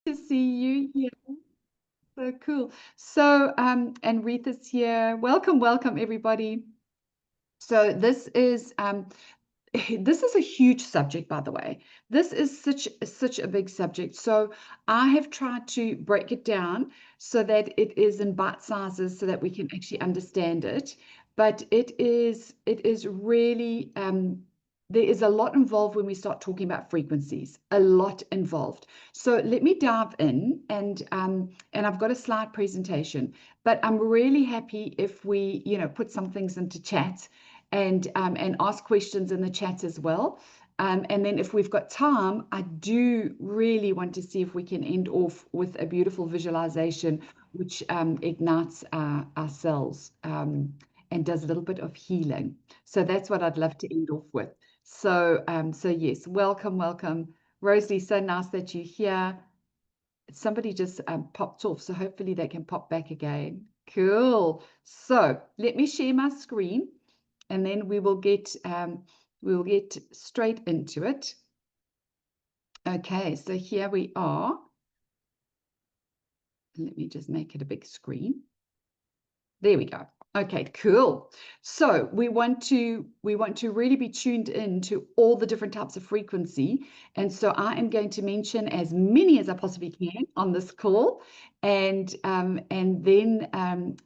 to see you here. So cool. So, and Rife is here. Welcome, welcome, everybody. So this is this is a huge subject, by the way. This is such a big subject. So I have tried to break it down so that it is in bite sizes so that we can actually understand it. But it is really there is a lot involved when we start talking about frequencies, a lot involved. So let me dive in and I've got a slide presentation, but I'm really happy if we, put some things into chat and ask questions in the chat as well. And then if we've got time, I do really want to see if we can end off with a beautiful visualization which ignites our cells and does a little bit of healing. So that's what I'd love to end off with. So, so yes, welcome, welcome. Rosalie, so nice that you're here. Somebody just popped off, so hopefully they can pop back again. Cool. So let me share my screen and then we will get straight into it. Okay, so here we are. Let me just make it a big screen. There we go. Okay, cool. So we want to really be tuned in to all the different types of frequency. And so I am going to mention as many as I possibly can on this call. And then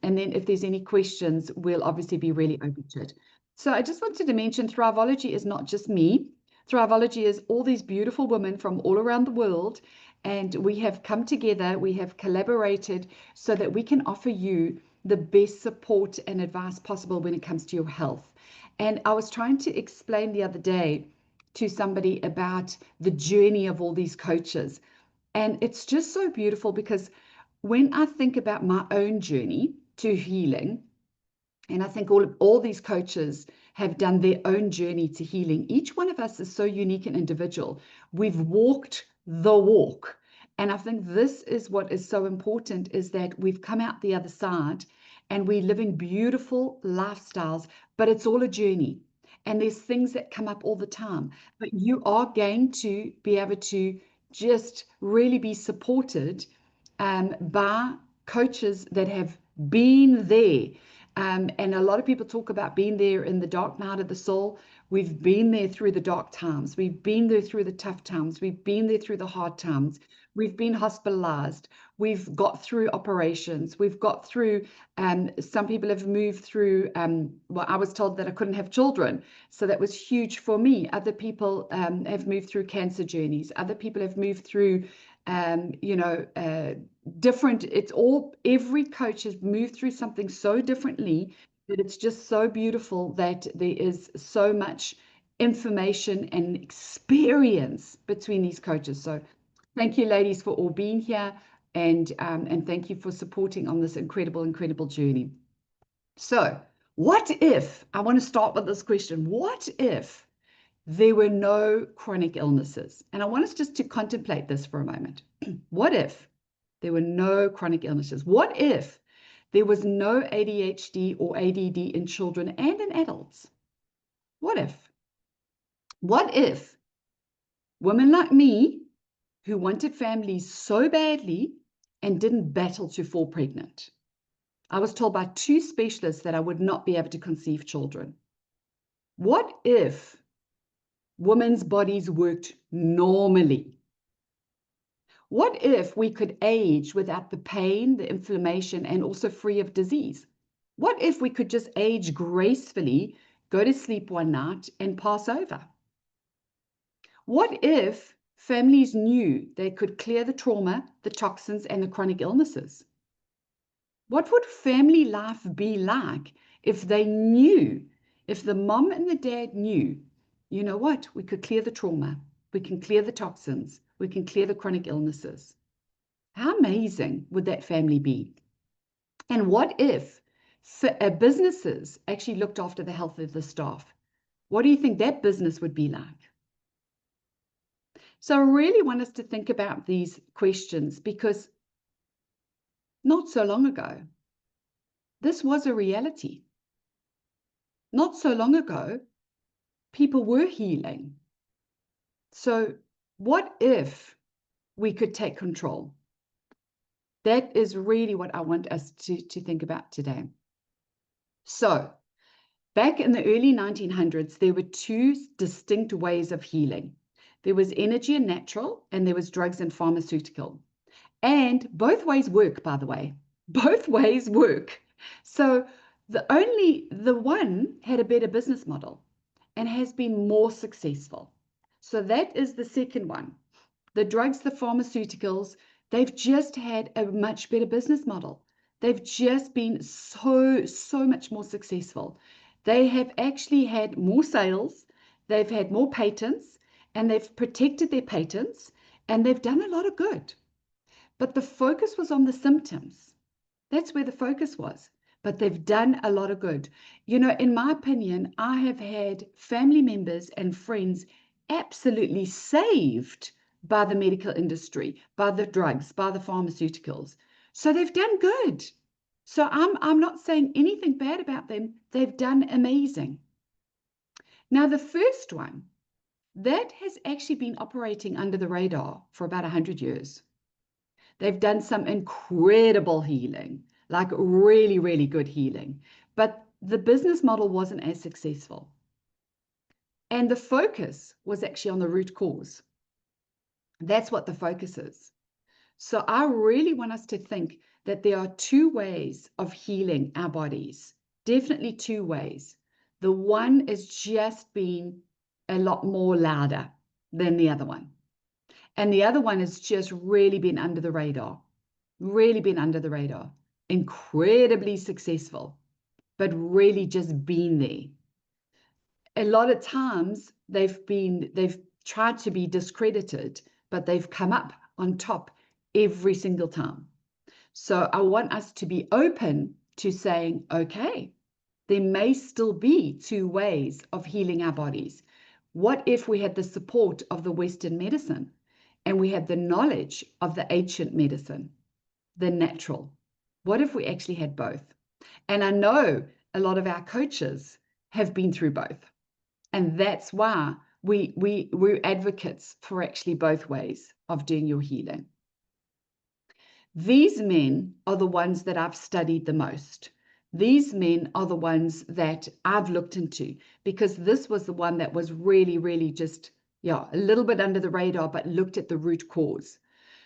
if there's any questions, we'll obviously be really open to it. So I just wanted to mention Thriveology is not just me. Thriveology is all these beautiful women from all around the world. And we have come together, we have collaborated so that we can offer you the best support and advice possible when it comes to your health. And I was trying to explain the other day to somebody about the journey of all these coaches. And it's just so beautiful because when I think about my own journey to healing, and I think all these coaches have done their own journey to healing. Each one of us is so unique and individual. We've walked the walk. And I think this is what is so important is that we've come out the other side and we're living beautiful lifestyles, but it's all a journey. And there's things that come up all the time. But you are going to be able to just really be supported by coaches that have been there. And a lot of people talk about being there in the dark night of the soul. We've been there through the dark times. We've been there through the tough times. We've been there through the hard times. We've been hospitalized. We've got through operations. We've got through, some people have moved through, well, I was told that I couldn't have children. So that was huge for me. Other people have moved through cancer journeys. Other people have moved through, different, every coach has moved through something so differently that it's just so beautiful that there is so much information and experience between these coaches. So thank you, ladies, for all being here and thank you for supporting on this incredible journey. So what if, I want to start with this question, what if there were no chronic illnesses? And I want us just to contemplate this for a moment. What if there were no chronic illnesses? What if there was no ADHD or ADD in children and in adults? What if? What if women like me who wanted families so badly and didn't battle to fall pregnant? I was told by 2 specialists that I would not be able to conceive children. What if women's bodies worked normally? What if we could age without the pain, the inflammation, and also free of disease? What if we could just age gracefully, go to sleep one night, and pass over? What if families knew they could clear the trauma, the toxins, and the chronic illnesses? What would family life be like if they knew, if the mom and the dad knew, you know what, we could clear the trauma, we can clear the toxins, we can clear the chronic illnesses? How amazing would that family be? And what if businesses actually looked after the health of the staff? What do you think that business would be like? So I really want us to think about these questions because not so long ago, this was a reality. Not so long ago, people were healing. So what if we could take control. That is really what I want us to think about today. So, back in the early 1900s, there were two distinct ways of healing. There was energy and natural, and there was drugs and pharmaceutical. And both ways work, by the way. Both ways work. So the one had a better business model and has been more successful. So that is the second one. The drugs, the pharmaceuticals, they've just had a much better business model. They've just been so much more successful. They have actually had more sales, they've had more patents, and they've protected their patents, and they've done a lot of good. But the focus was on the symptoms. That's where the focus was. But they've done a lot of good. You know, in my opinion, I have had family members and friends absolutely saved by the medical industry, by the drugs, by the pharmaceuticals. So they've done good. So I'm not saying anything bad about them. They've done amazing. Now, the first one, that has actually been operating under the radar for about 100 years. They've done some incredible healing, like really, really good healing. But the business model wasn't as successful. And the focus was actually on the root cause. That's what the focus is. So I really want us to think that there are two ways of healing our bodies. Definitely two ways. The one is just being a lot more louder than the other one. And the other one has just really been under the radar. Really been under the radar. Incredibly successful, but really just been there. A lot of times they've tried to be discredited, but they've come up on top every single time. So I want us to be open to saying, okay, there may still be two ways of healing our bodies. What if we had the support of the Western medicine and we had the knowledge of the ancient medicine, the natural? What if we actually had both? And I know a lot of our coaches have been through both. And that's why we're advocates for actually both ways of doing your healing. These men are the ones that I've studied the most. These men are the ones that I've looked into, because this was the one that was really, really just, a little bit under the radar, but looked at the root cause.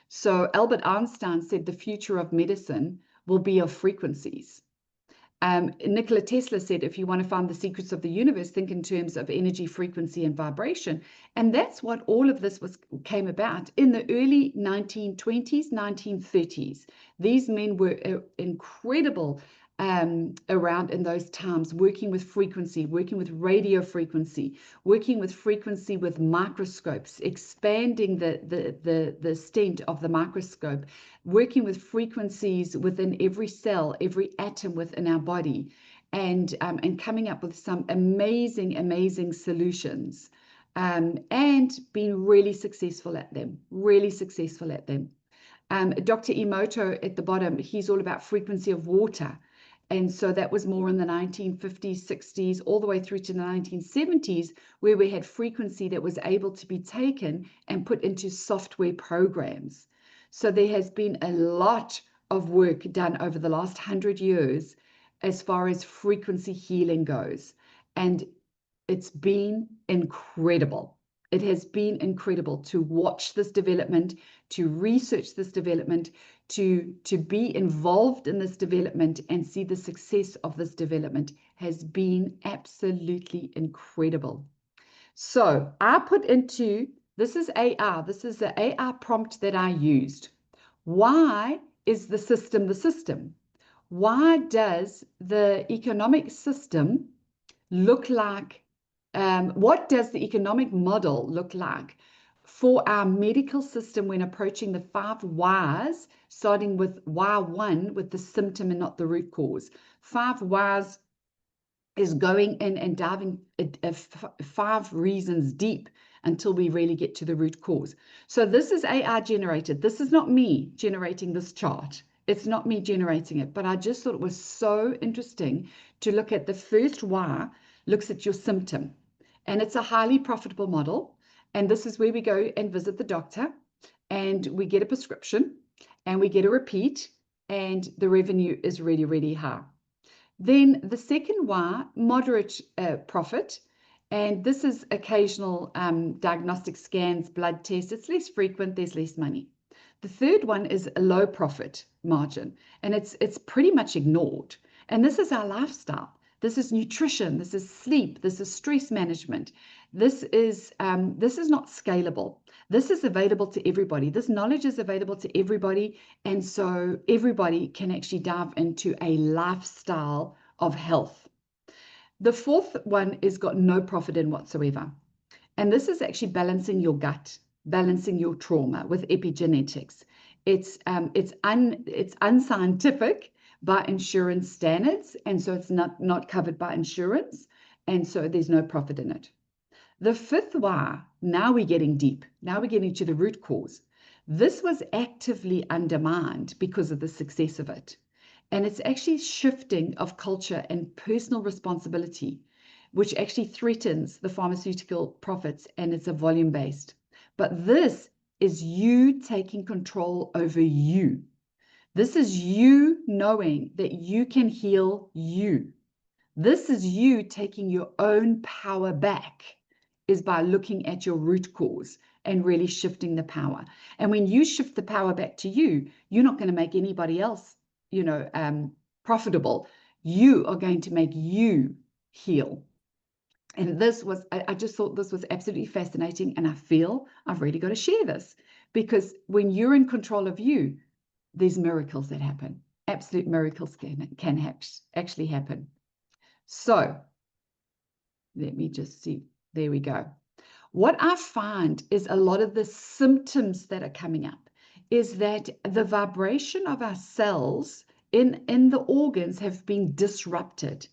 So Albert Einstein said the future of medicine will be of frequencies. Nikola Tesla said, if you want to find the secrets of the universe, think in terms of energy, frequency, and vibration. And that's what all of this came about in the early 1920s, 1930s. These men were incredible around in those times, working with frequency, working with radio frequency, working with frequency with microscopes, expanding the extent of the microscope, working with frequencies within every cell, every atom within our body, and coming up with some amazing solutions, and being really successful at them, Dr. Emoto at the bottom, he's all about frequency of water. And so that was more in the 1950s, 60s, all the way through to the 1970s, where we had frequency that was able to be taken and put into software programs. So there has been a lot of work done over the last 100 years as far as frequency healing goes. And it's been incredible. It has been incredible to watch this development, to research this development, to be involved in this development and see the success of this development has been absolutely incredible. So I put into, this is AR, this is the AR prompt that I used. Why is the system the system? Why does the economic system look like, what does the economic model look like for our medical system when approaching the 5 whys, starting with Y1 with the symptom and not the root cause? 5 whys is going in and diving 5 reasons deep until we really get to the root cause. So this is AI generated. This is not me generating this chart. It's not me generating it, but I just thought it was so interesting to look at the first why, looks at your symptom. And it's a highly profitable model. And this is where we go and visit the doctor. and we get a prescription and we get a repeat, and the revenue is really, really high. Then the second Y, moderate profit, and this is occasional diagnostic scans, blood tests. It's less frequent, there's less money. The third one is a low profit margin, and it's pretty much ignored. And this is our lifestyle. This is nutrition. This is sleep. This is stress management. This is not scalable. This is available to everybody. This knowledge is available to everybody, and so everybody can actually dive into a lifestyle of health. The fourth one is got no profit in whatsoever, and this is actually balancing your gut, balancing your trauma with epigenetics. It's unscientific by insurance standards, and so it's not covered by insurance, and so there's no profit in it. The fifth Y, now we're getting deep. Now we're getting to the root cause. This was actively undermined because of the success of it. And it's actually shifting of culture and personal responsibility, which actually threatens the pharmaceutical profits, and it's a volume based. But this is you taking control over you. This is you knowing that you can heal you. This is you taking your own power back, is by looking at your root cause and really shifting the power. And when you shift the power back to you, you're not going to make anybody else, profitable. You are going to make you heal. And this was, I just thought this was absolutely fascinating. And I feel I've really got to share this, because when you're in control of you, there's miracles that happen. Absolute miracles can actually happen. So let me just see. There we go. What I find is a lot of the symptoms that are coming up is that the vibration of our cells in the organs have been disrupted,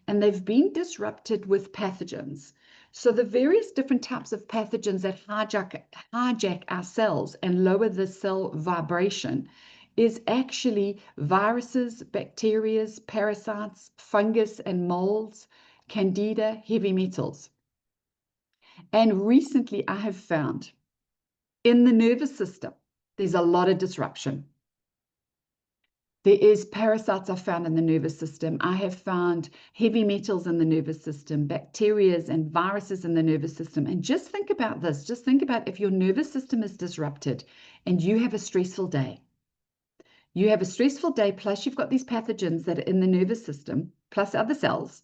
and they've been disrupted with pathogens. So the various different types of pathogens that hijack our cells and lower the cell vibration is actually viruses, bacteria, parasites, fungus and molds, candida, heavy metals. And recently I have found in the nervous system, there's a lot of disruption. There is parasites are found in the nervous system. I have found heavy metals in the nervous system, bacteria and viruses in the nervous system. And just think about this. Just think about if your nervous system is disrupted and you have a stressful day. You have a stressful day, plus you've got these pathogens that are in the nervous system, plus other cells,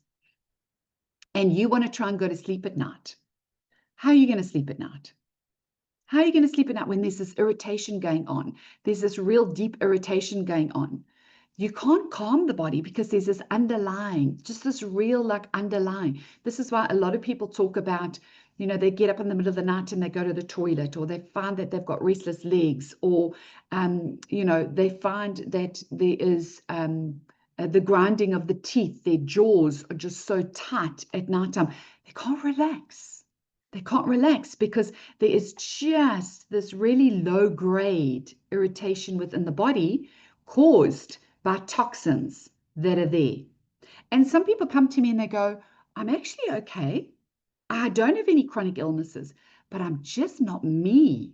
and you want to try and go to sleep at night. How are you going to sleep at night? How are you going to sleep at night when there's this irritation going on? There's this real deep irritation going on. You can't calm the body because there's this underlying, just this real underlying. This is why a lot of people talk about, they get up in the middle of the night and they go to the toilet, or they find that they've got restless legs, or, they find that there is the grinding of the teeth, their jaws are just so tight at nighttime. They can't relax. They can't relax because there is just this really low-grade irritation within the body caused by toxins that are there. And some people come to me and they go, I'm actually okay. I don't have any chronic illnesses, but I'm just not me.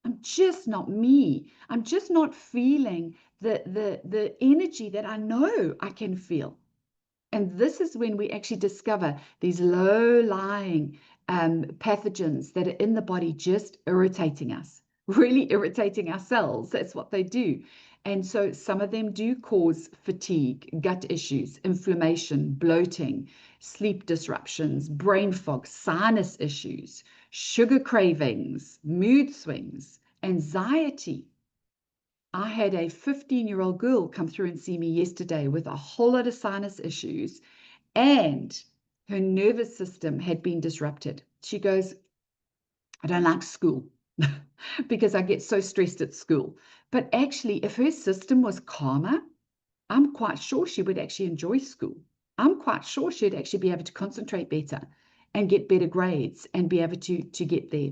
I'm just not me. I'm just not feeling the energy that I know I can feel. And this is when we actually discover these low-lying pathogens that are in the body just irritating us, really irritating our cells. That's what they do. And so some of them do cause fatigue, gut issues, inflammation, bloating, sleep disruptions, brain fog, sinus issues, sugar cravings, mood swings, anxiety. I had a 15-year-old girl come through and see me yesterday with a whole lot of sinus issues, and her nervous system had been disrupted. She goes, I don't like school because I get so stressed at school. But actually, if her system was calmer, I'm quite sure she would actually enjoy school. I'm quite sure she'd actually be able to concentrate better and get better grades and be able to get there.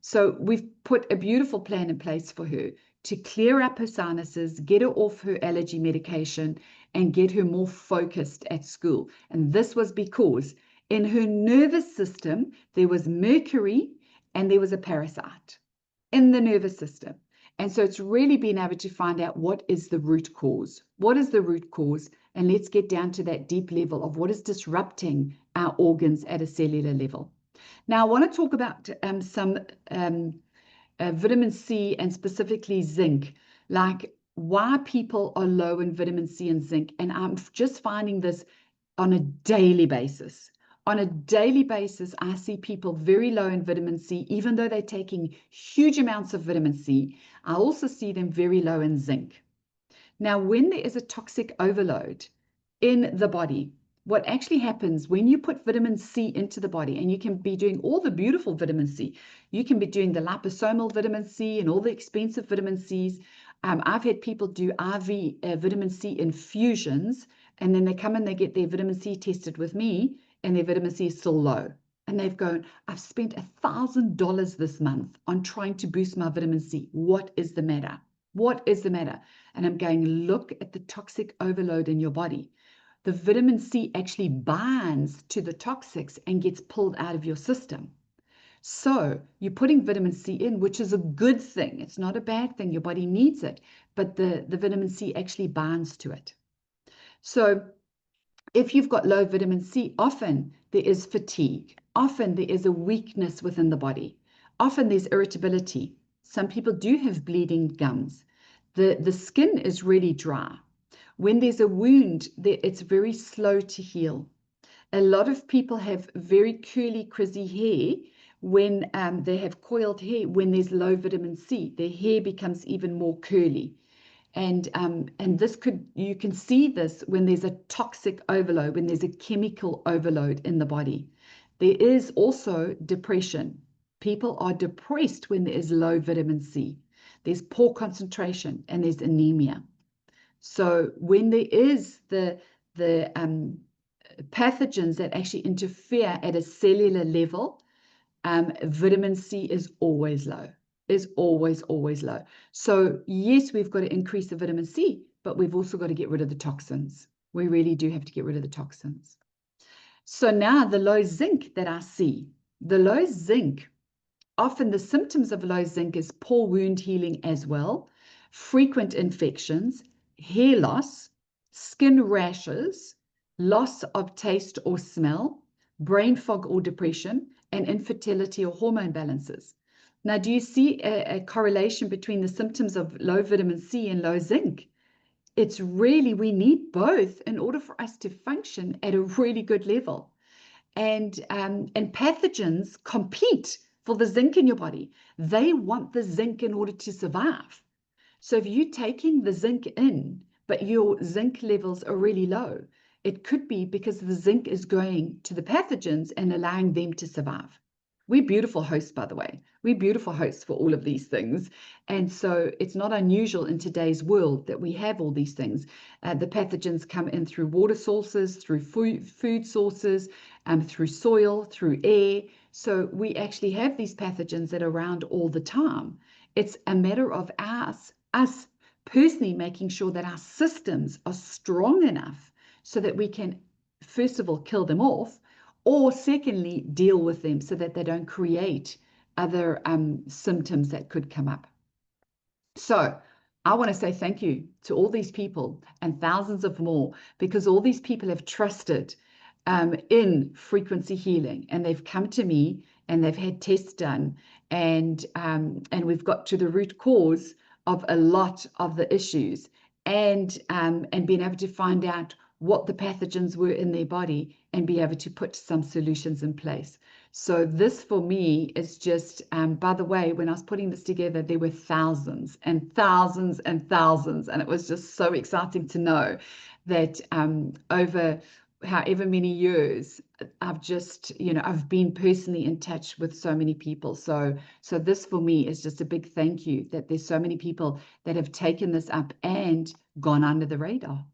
So we've put a beautiful plan in place for her to clear up her sinuses, get her off her allergy medication, and get her more focused at school. And this was because in her nervous system, there was mercury and there was a parasite in the nervous system. And so it's really being able to find out what is the root cause. What is the root cause? And let's get down to that deep level of what is disrupting our organs at a cellular level. Now, I want to talk about some vitamin C and specifically zinc, like why people are low in vitamin C and zinc. And I'm just finding this on a daily basis. On a daily basis, I see people very low in vitamin C, even though they're taking huge amounts of vitamin C. I also see them very low in zinc. Now, when there is a toxic overload in the body, what actually happens when you put vitamin C into the body, and you can be doing all the beautiful vitamin C, you can be doing the liposomal vitamin C and all the expensive vitamin Cs. I've had people do IV vitamin C infusions, and then they come and they get their vitamin C tested with me, and their vitamin C is still low. And they've gone, I've spent $1,000 this month on trying to boost my vitamin C. What is the matter? What is the matter? And I'm going, look at the toxic overload in your body. The vitamin C actually binds to the toxics and gets pulled out of your system. So you're putting vitamin C in, which is a good thing. It's not a bad thing. Your body needs it, but the vitamin C actually binds to it. So if you've got low vitamin C, often there is fatigue. Often there is a weakness within the body. Often there's irritability. Some people do have bleeding gums. The skin is really dry. When there's a wound, it's very slow to heal. A lot of people have very curly, frizzy hair when they have coiled hair. When there's low vitamin C, their hair becomes even more curly. And this you can see this when there's a toxic overload, when there's a chemical overload in the body. There is also depression. People are depressed when there is low vitamin C. There's poor concentration and there's anemia. So when there is the pathogens that actually interfere at a cellular level, vitamin C is always low. Is always low. So yes, we've got to increase the vitamin C, but we've also got to get rid of the toxins. We really do have to get rid of the toxins. So now the low zinc that I see, the low zinc, often the symptoms of low zinc is poor wound healing as well, frequent infections, hair loss, skin rashes, loss of taste or smell, brain fog or depression, and infertility or hormone balances. Now, do you see a correlation between the symptoms of low vitamin C and low zinc? It's really, we need both in order for us to function at a really good level. And pathogens compete for the zinc in your body. They want the zinc in order to survive. So if you're taking the zinc in, but your zinc levels are really low, it could be because the zinc is going to the pathogens and allowing them to survive. We're beautiful hosts, by the way. We're beautiful hosts for all of these things. And so it's not unusual in today's world that we have all these things. The pathogens come in through water sources, through food sources, through soil, through air. So we actually have these pathogens that are around all the time. It's a matter of us personally making sure that our systems are strong enough so that we can, first of all, kill them off, or secondly, deal with them so that they don't create other symptoms that could come up. So I want to say thank you to all these people and thousands of more, because all these people have trusted in frequency healing, and they've come to me and they've had tests done, and we've got to the root cause of a lot of the issues, and being able to find out what the pathogens were in their body and be able to put some solutions in place. So this for me is just, by the way, when I was putting this together, there were thousands and thousands and thousands. And it was just so exciting to know that over however many years, I've just, I've been personally in touch with so many people. So this for me is just a big thank you that there's so many people that have taken this up and gone under the radar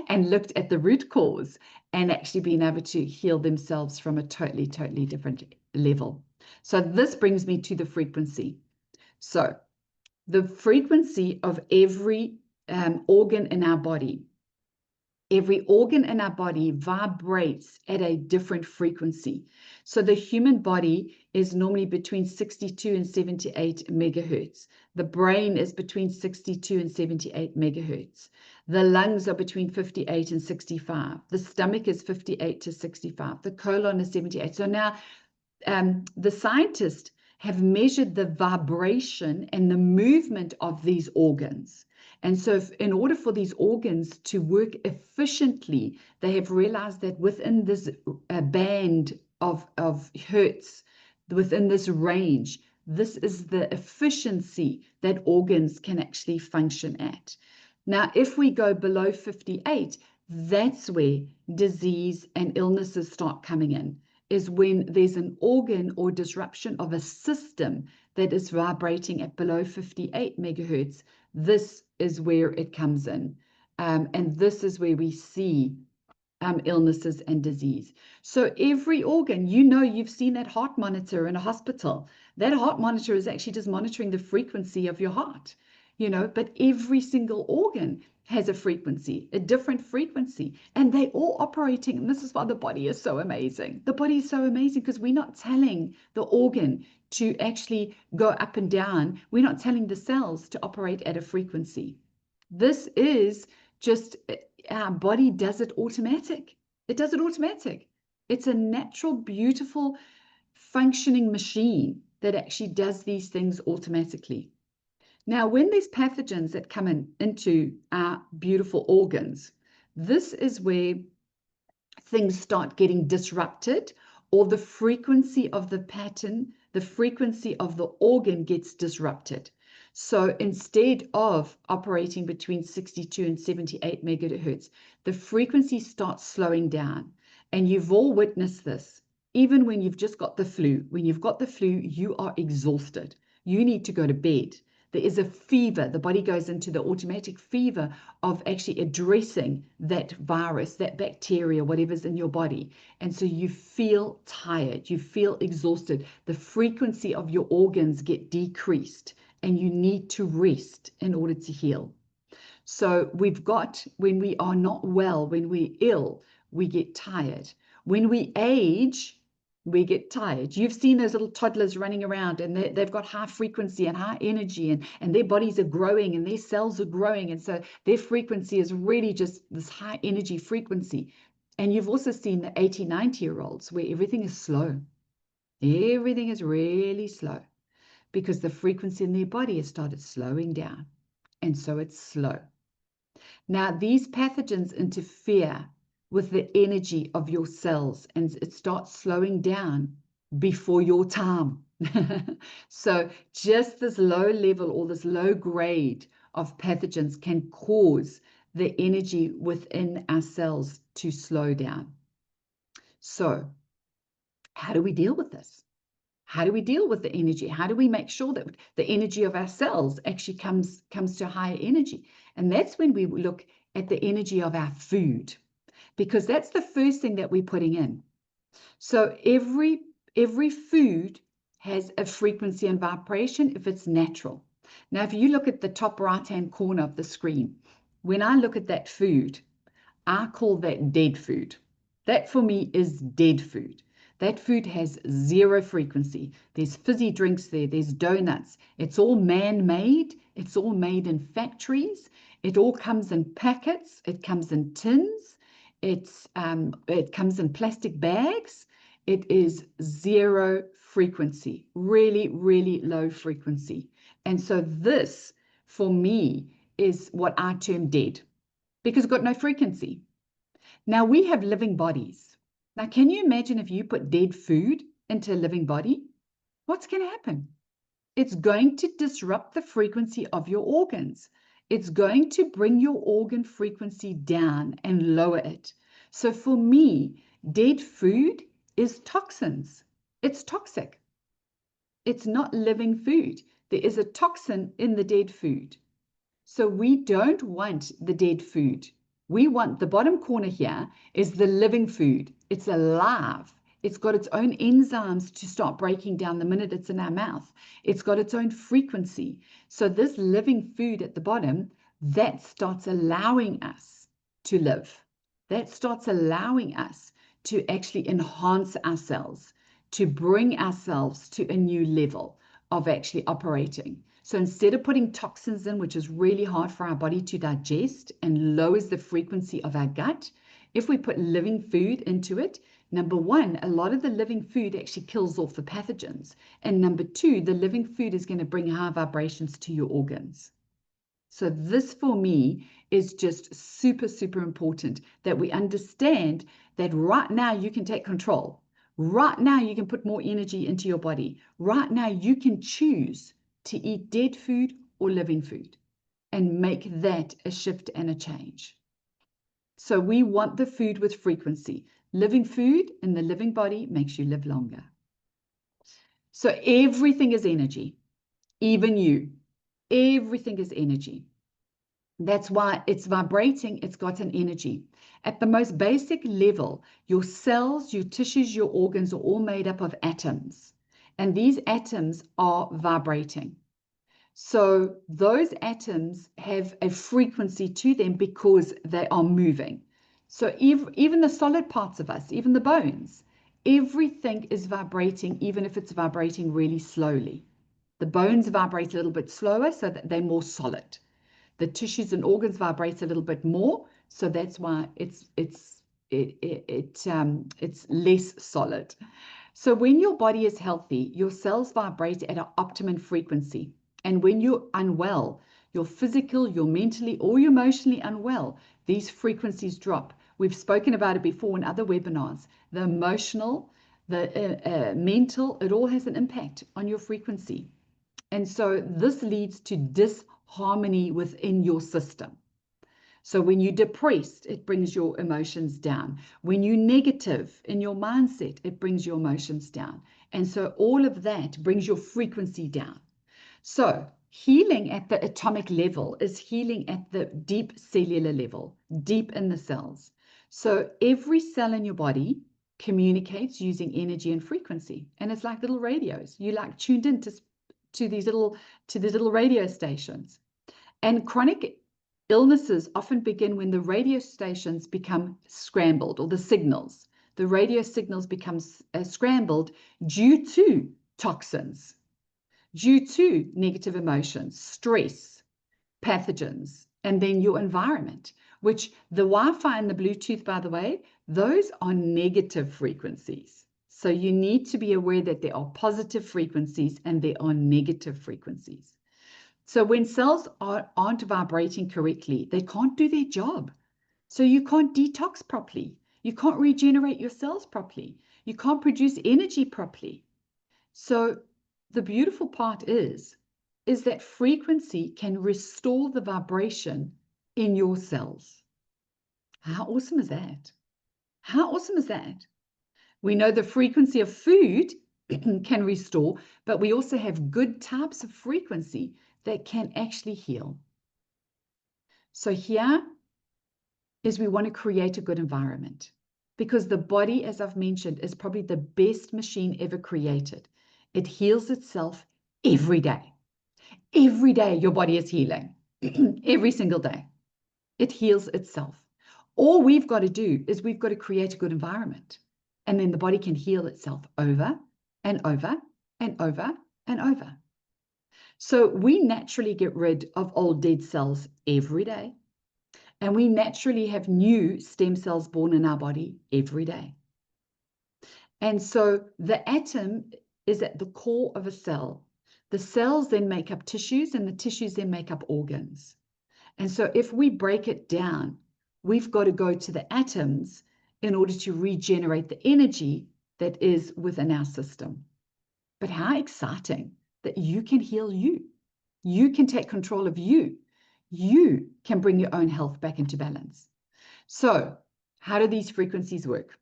and looked at the root cause and actually been able to heal themselves from a totally different level. So this brings me to the frequency. So the frequency of every organ in our body Every organ in our body vibrates at a different frequency. So the human body is normally between 62 and 78 megahertz. The brain is between 62 and 78 megahertz. The lungs are between 58 and 65. The stomach is 58 to 65. The colon is 78. So now the scientists have measured the vibration and the movement of these organs. And so in order for these organs to work efficiently, they have realized that within this band of hertz, within this range, this is the efficiency that organs can actually function at. Now, if we go below 58, that's where disease and illnesses start coming in, is when there's an organ or disruption of a system that is vibrating at below 58 megahertz. This is where it comes in. And this is where we see illnesses and disease. So every organ, you've seen that heart monitor in a hospital. That heart monitor is actually just monitoring the frequency of your heart, but every single organ has a frequency, a different frequency, and they all operating. And this is why the body is so amazing. The body is so amazing because we're not telling the organ to actually go up and down. We're not telling the cells to operate at a frequency. This is just, our body does it automatic. It does it automatic. It's a natural, beautiful, functioning machine that actually does these things automatically. Now, when there's pathogens that come into our beautiful organs, this is where things start getting disrupted, or the frequency of the pattern, the frequency of the organ gets disrupted. So instead of operating between 62 and 78 megahertz, the frequency starts slowing down. And you've all witnessed this. Even when you've just got the flu, when you've got the flu, you are exhausted. You need to go to bed. There is a fever. The body goes into the automatic fever of actually addressing that virus, that bacteria, whatever's in your body. And so you feel tired. You feel exhausted. The frequency of your organs get decreased, and you need to rest in order to heal. So we've got, when we are not well, when we're ill, we get tired. When we age, we get tired. You've seen those little toddlers running around, and they've got high frequency and high energy, and their bodies are growing and their cells are growing. And so their frequency is really just this high energy frequency. And you've also seen the 80, 90-year-olds where everything is slow. Everything is really slow because the frequency in their body has started slowing down. And so it's slow. Now, these pathogens interfere with the energy of your cells, and it starts slowing down before your time. So just this low level or this low grade of pathogens can cause the energy within our cells to slow down. So how do we deal with this? How do we deal with the energy? How do we make sure that the energy of our cells actually comes to higher energy? And that's when we look at the energy of our food, because that's the first thing that we're putting in. So every food has a frequency and vibration if it's natural. Now, if you look at the top right-hand corner of the screen, when I look at that food, I call that dead food. That for me is dead food. That food has zero frequency. There's fizzy drinks there. There's donuts. It's all man-made. It's all made in factories. It all comes in packets. It comes in tins. It comes in plastic bags. It is zero frequency, really, really low frequency. And so this, for me, is what I term dead, because it's got no frequency. Now, we have living bodies. Now, can you imagine if you put dead food into a living body? What's going to happen? It's going to disrupt the frequency of your organs. It's going to bring your organ frequency down and lower it. So for me, dead food is toxins. It's toxic. It's not living food. There is a toxin in the dead food. So we don't want the dead food. We want the bottom corner here is the living food. It's alive. It's got its own enzymes to start breaking down the minute it's in our mouth. It's got its own frequency. So this living food at the bottom, that starts allowing us to live. that starts allowing us to actually enhance ourselves, to bring ourselves to a new level of actually operating. So instead of putting toxins in, which is really hard for our body to digest and lowers the frequency of our gut, if we put living food into it, number one, a lot of the living food actually kills off the pathogens. And number two, the living food is going to bring high vibrations to your organs. So this for me is just super, super important that we understand that right now you can take control. Right now you can put more energy into your body. Right now you can choose to eat dead food or living food and make that a shift and a change. So we want the food with frequency. Living food in the living body makes you live longer. So everything is energy, even you. Everything is energy. That's why it's vibrating, it's got an energy. At the most basic level, your cells, your tissues, your organs are all made up of atoms. And these atoms are vibrating. So those atoms have a frequency to them because they are moving. So even the solid parts of us, even the bones, everything is vibrating, even if it's vibrating really slowly. The bones vibrate a little bit slower so that they're more solid. The tissues and organs vibrate a little bit more, so that's why it's less solid. So when your body is healthy, your cells vibrate at an optimum frequency. And when you're unwell, you're physical, you're mentally or you're emotionally unwell, these frequencies drop. We've spoken about it before in other webinars. The emotional, the mental, it all has an impact on your frequency. And so this leads to disharmony within your system. So when you're depressed, it brings your emotions down. When you're negative in your mindset, it brings your emotions down. And so all of that brings your frequency down. So healing at the atomic level is healing at the deep cellular level, deep in the cells. So every cell in your body communicates using energy and frequency. And it's like little radios. You like tuned in to these little radio stations. And chronic illnesses often begin when the radio stations become scrambled, or the signals. The radio signals become scrambled due to toxins, due to negative emotions, stress, pathogens, and then your environment, which the Wi-Fi and the Bluetooth, by the way, those are negative frequencies. So you need to be aware that there are positive frequencies and there are negative frequencies. So when cells aren't vibrating correctly, they can't do their job. So you can't detox properly. You can't regenerate your cells properly. You can't produce energy properly. So the beautiful part is that frequency can restore the vibration in your cells. How awesome is that? How awesome is that? We know the frequency of food can restore, but we also have good types of frequency that can actually heal. So here is we want to create a good environment, because the body, as I've mentioned, is probably the best machine ever created. It heals itself every day. Every day your body is healing. Every single day. It heals itself. All we've got to do is we've got to create a good environment. And then the body can heal itself over and over and over and over. So we naturally get rid of old dead cells every day. And we naturally have new stem cells born in our body every day. And so the atom is at the core of a cell. The cells then make up tissues, and the tissues then make up organs. And so if we break it down, we've got to go to the atoms in order to regenerate the energy that is within our system. But how exciting that you can heal you. You can take control of you. You can bring your own health back into balance. So how do these frequencies work?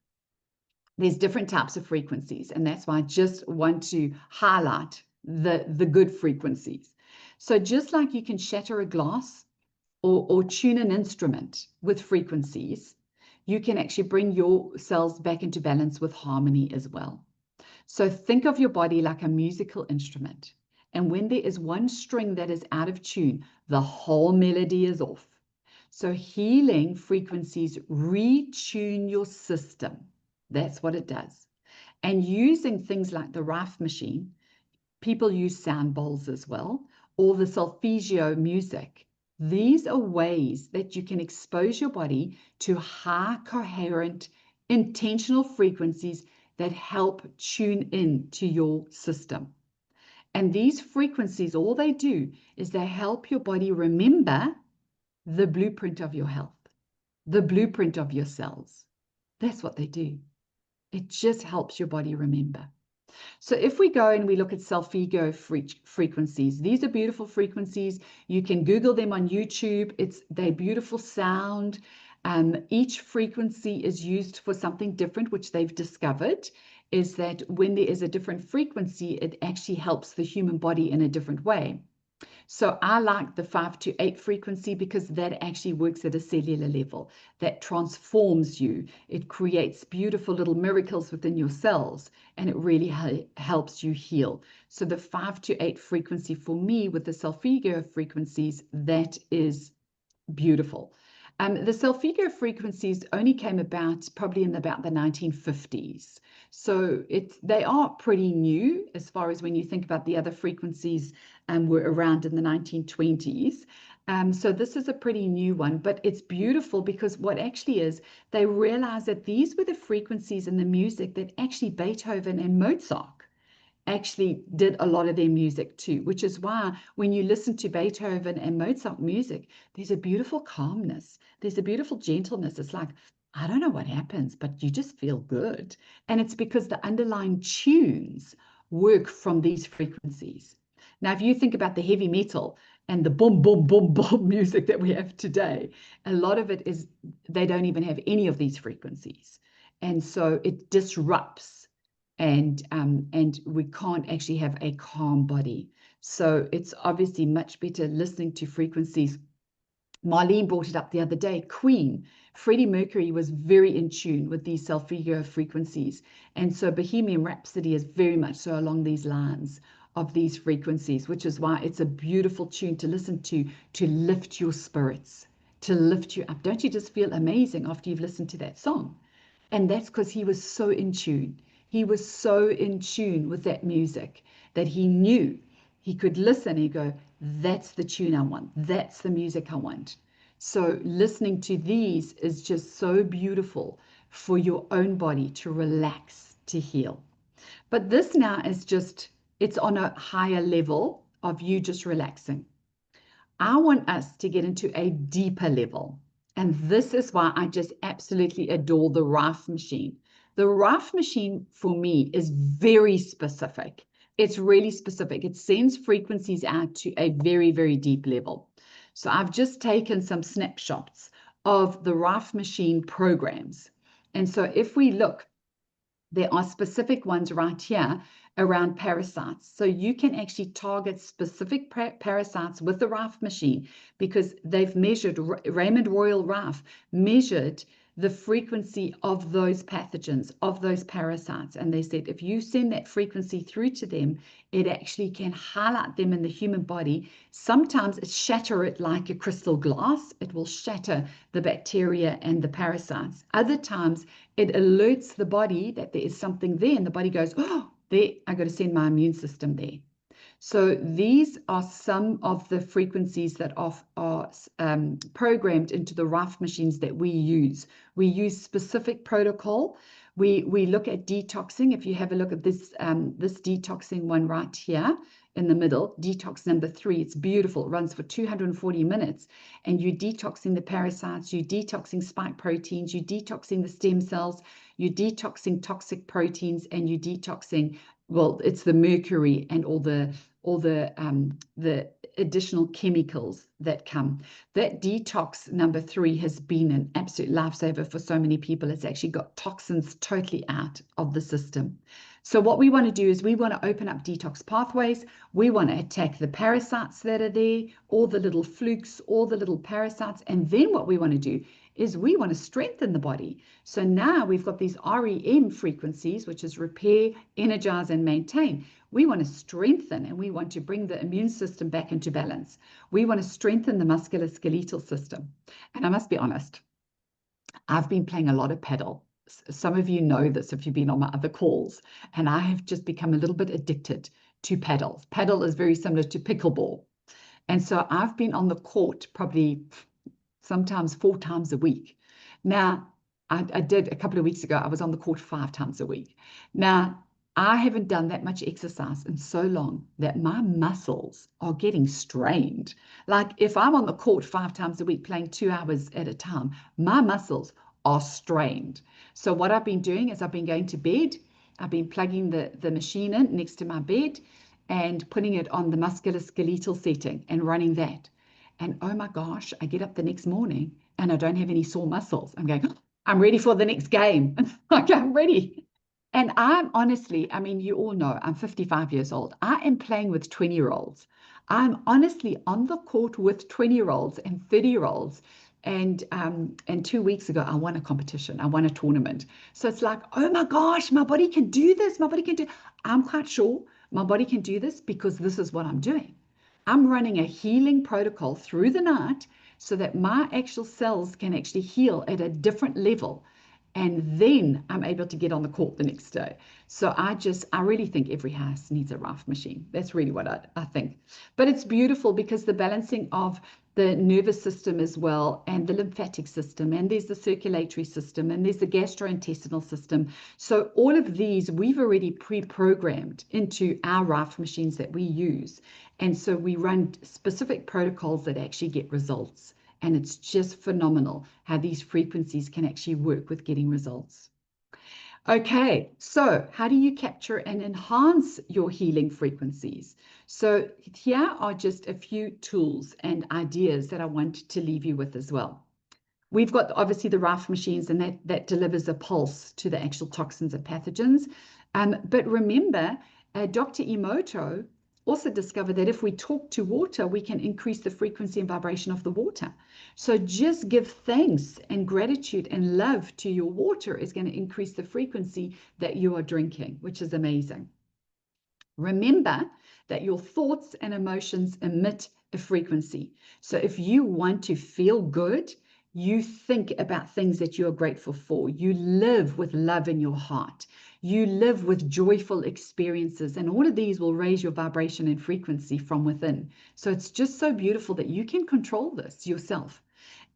There's different types of frequencies, and that's why I just want to highlight the good frequencies. So just like you can shatter a glass or tune an instrument with frequencies, you can actually bring your cells back into balance with harmony as well. So think of your body like a musical instrument. And when there is one string that is out of tune, the whole melody is off. So healing frequencies retune your system. That's what it does. And using things like the Rife machine, people use sound bowls as well, or the Solfeggio music. These are ways that you can expose your body to high, coherent, intentional frequencies that help tune in to your system. And these frequencies, all they do is they help your body remember the blueprint of your health, the blueprint of your cells. That's what they do. It just helps your body remember. So if we go and we look at Solfeggio frequencies, these are beautiful frequencies. You can Google them on YouTube. They're beautiful sound. Each frequency is used for something different, which they've discovered is that when there is a different frequency, it actually helps the human body in a different way. So I like the 5 to 8 frequency because that actually works at a cellular level. That transforms you. It creates beautiful little miracles within your cells, and it really helps you heal. So the 5 to 8 frequency for me with the Solfeggio frequencies, that is beautiful. The Solfeggio frequencies only came about probably in about the 1950s. So they are pretty new as far as when you think about the other frequencies were around in the 1920s. So this is a pretty new one, but it's beautiful because what actually is, they realized that these were the frequencies in the music that actually Beethoven and Mozart actually did a lot of their music too, which is why when you listen to Beethoven and Mozart music, there's a beautiful calmness. There's a beautiful gentleness. It's like, I don't know what happens, but you just feel good. And it's because the underlying tunes work from these frequencies. Now, if you think about the heavy metal and the boom, boom, boom, boom music that we have today, a lot of it is they don't even have any of these frequencies. And so it disrupts and we can't actually have a calm body. So it's obviously much better listening to frequencies. Marlene brought it up the other day. Queen, Freddie Mercury was very in tune with these Solfeggio frequencies. And so Bohemian Rhapsody is very much so along these lines of these frequencies, which is why it's a beautiful tune to listen to lift your spirits, to lift you up. Don't you just feel amazing after you've listened to that song? And that's because he was so in tune. He was so in tune with that music that he knew he could listen and go, that's the tune I want. That's the music I want. So listening to these is just so beautiful for your own body to relax, to heal. But this now is just, it's on a higher level of you just relaxing. I want us to get into a deeper level. And this is why I just absolutely adore the Rife machine. The Rife machine for me is very specific. It's really specific. It sends frequencies out to a very, very deep level. So I've just taken some snapshots of the Rife machine programs. And so if we look, there are specific ones right here around parasites. So you can actually target specific parasites with the Rife machine because they've measured, Raymond Royal Rife measured the frequency of those pathogens, of those parasites. And they said, if you send that frequency through to them, it actually can highlight them in the human body. Sometimes it shatter it like a crystal glass. It will shatter the bacteria and the parasites. Other times it alerts the body that there is something there, and the body goes, oh, there, I got to send my immune system there. So these are some of the frequencies that are programmed into the Rife machines that we use. We use specific protocol. We look at detoxing. If you have a look at this, this detoxing one right here in the middle, detox number 3, it's beautiful. It runs for 240 minutes. And you're detoxing the parasites, you're detoxing spike proteins, you're detoxing the stem cells, you're detoxing toxic proteins, and you're detoxing, well, it's the mercury and all the additional chemicals that come. That detox number 3 has been an absolute lifesaver for so many people. It's actually got toxins totally out of the system. So what we want to do is we want to open up detox pathways. We want to attack the parasites that are there, all the little flukes, all the little parasites. And then what we want to do is we want to strengthen the body. So now we've got these REM frequencies, which is repair, energize, and maintain. We want to strengthen, and we want to bring the immune system back into balance. We want to strengthen the musculoskeletal system. And I must be honest, I've been playing a lot of paddle. Some of you know this if you've been on my other calls, and I have just become a little bit addicted to paddle. Paddle is very similar to pickleball. And so I've been on the court probably sometimes 4 times a week. Now, I did a couple of weeks ago, I was on the court 5 times a week. Now, I haven't done that much exercise in so long that my muscles are getting strained. Like if I'm on the court 5 times a week playing 2 hours at a time, my muscles are strained. So what I've been doing is I've been going to bed. I've been plugging the machine in next to my bed and putting it on the musculoskeletal setting and running that. And oh my gosh, I get up the next morning and I don't have any sore muscles. I'm going, I'm ready for the next game. Like I'm ready. And I'm honestly, I mean, you all know I'm 55 years old. I am playing with 20-year-olds. I'm honestly on the court with 20-year-olds and 30-year-olds. And 2 weeks ago, I won a competition. I won a tournament. So it's like, oh my gosh, my body can do this. My body can do. I'm quite sure my body can do this because this is what I'm doing. I'm running a healing protocol through the night so that my actual cells can actually heal at a different level. And then I'm able to get on the court the next day. So I really think every house needs a Rife machine. That's really what I think. But it's beautiful because the balancing of the nervous system as well, and the lymphatic system, and there's the circulatory system, and there's the gastrointestinal system. So all of these we've already pre-programmed into our Rife machines that we use. And so we run specific protocols that actually get results. And it's just phenomenal how these frequencies can actually work with getting results. Okay, so how do you capture and enhance your healing frequencies? So here are just a few tools and ideas that I want to leave you with as well. We've got obviously the Rife machines, and that delivers a pulse to the actual toxins and pathogens. But remember, Dr. Emoto also discovered that if we talk to water, we can increase the frequency and vibration of the water. So just give thanks and gratitude and love to your water is going to increase the frequency that you are drinking, which is amazing. Remember that your thoughts and emotions emit a frequency. So if you want to feel good, you think about things that you are grateful for. You live with love in your heart. You live with joyful experiences, and all of these will raise your vibration and frequency from within. So it's just so beautiful that you can control this yourself.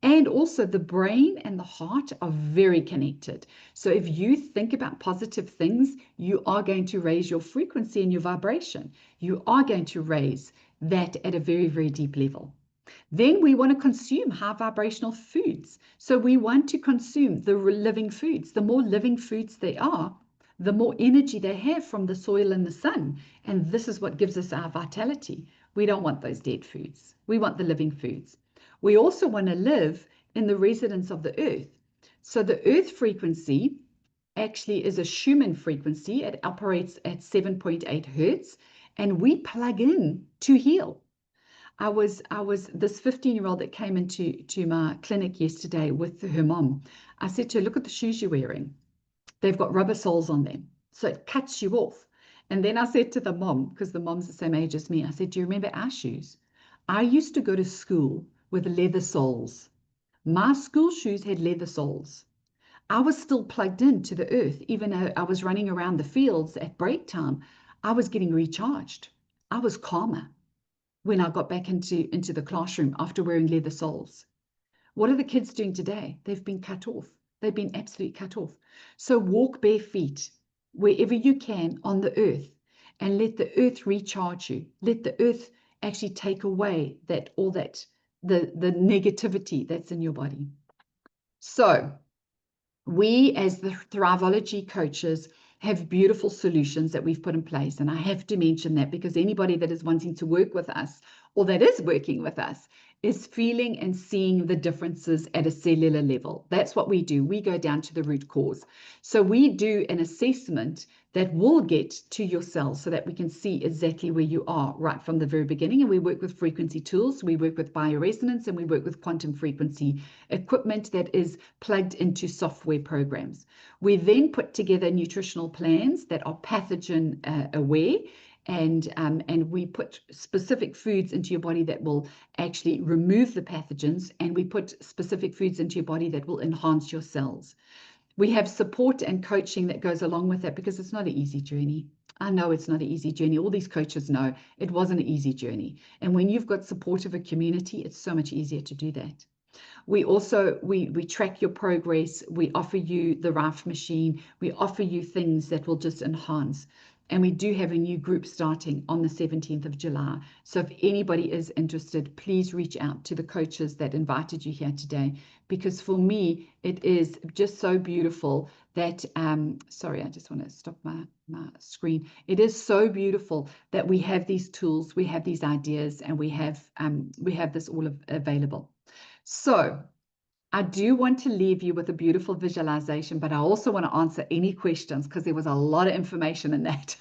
And also the brain and the heart are very connected. So if you think about positive things, you are going to raise your frequency and your vibration. You are going to raise that at a very, very deep level. Then we want to consume high vibrational foods. So we want to consume the living foods. The more living foods they are, the more energy they have from the soil and the sun. And this is what gives us our vitality. We don't want those dead foods. We want the living foods. We also want to live in the resonance of the earth. So the earth frequency actually is a Schumann frequency. It operates at 7.8 hertz, and we plug in to heal. I was this 15-year-old that came into my clinic yesterday with her mom. I said to her, look at the shoes you're wearing. They've got rubber soles on them. So it cuts you off. And then I said to the mom, because the mom's the same age as me, I said, do you remember our shoes? I used to go to school with leather soles. My school shoes had leather soles. I was still plugged into the earth, even though I was running around the fields at break time. I was getting recharged. I was calmer when I got back into the classroom after wearing leather soles. What are the kids doing today? They've been cut off. They've been absolutely cut off. So walk bare feet wherever you can on the earth and let the earth recharge you. Let the earth actually take away the negativity that's in your body. So we as the Thriveology coaches have beautiful solutions that we've put in place. And I have to mention that because anybody that is wanting to work with us or that is working with us is feeling and seeing the differences at a cellular level. That's what we do. We go down to the root cause. So we do an assessment that will get to your cells so that we can see exactly where you are right from the very beginning. And we work with frequency tools, we work with bioresonance, and we work with quantum frequency equipment that is plugged into software programs. We then put together nutritional plans that are pathogen aware, and we put specific foods into your body that will actually remove the pathogens, and we put specific foods into your body that will enhance your cells. We have support and coaching that goes along with that, because it's not an easy journey. I know it's not an easy journey. All these coaches know it wasn't an easy journey. And when you've got support of a community, it's so much easier to do that. We also, we track your progress. We offer you the Rife machine. We offer you things that will just enhance. And we do have a new group starting on the 17th of July. So if anybody is interested, please reach out to the coaches that invited you here today, because for me, it is just so beautiful that, sorry, I just want to stop my screen. It is so beautiful that we have these tools, we have these ideas, and we have this all available. So I do want to leave you with a beautiful visualization, but I also want to answer any questions, because there was a lot of information in that.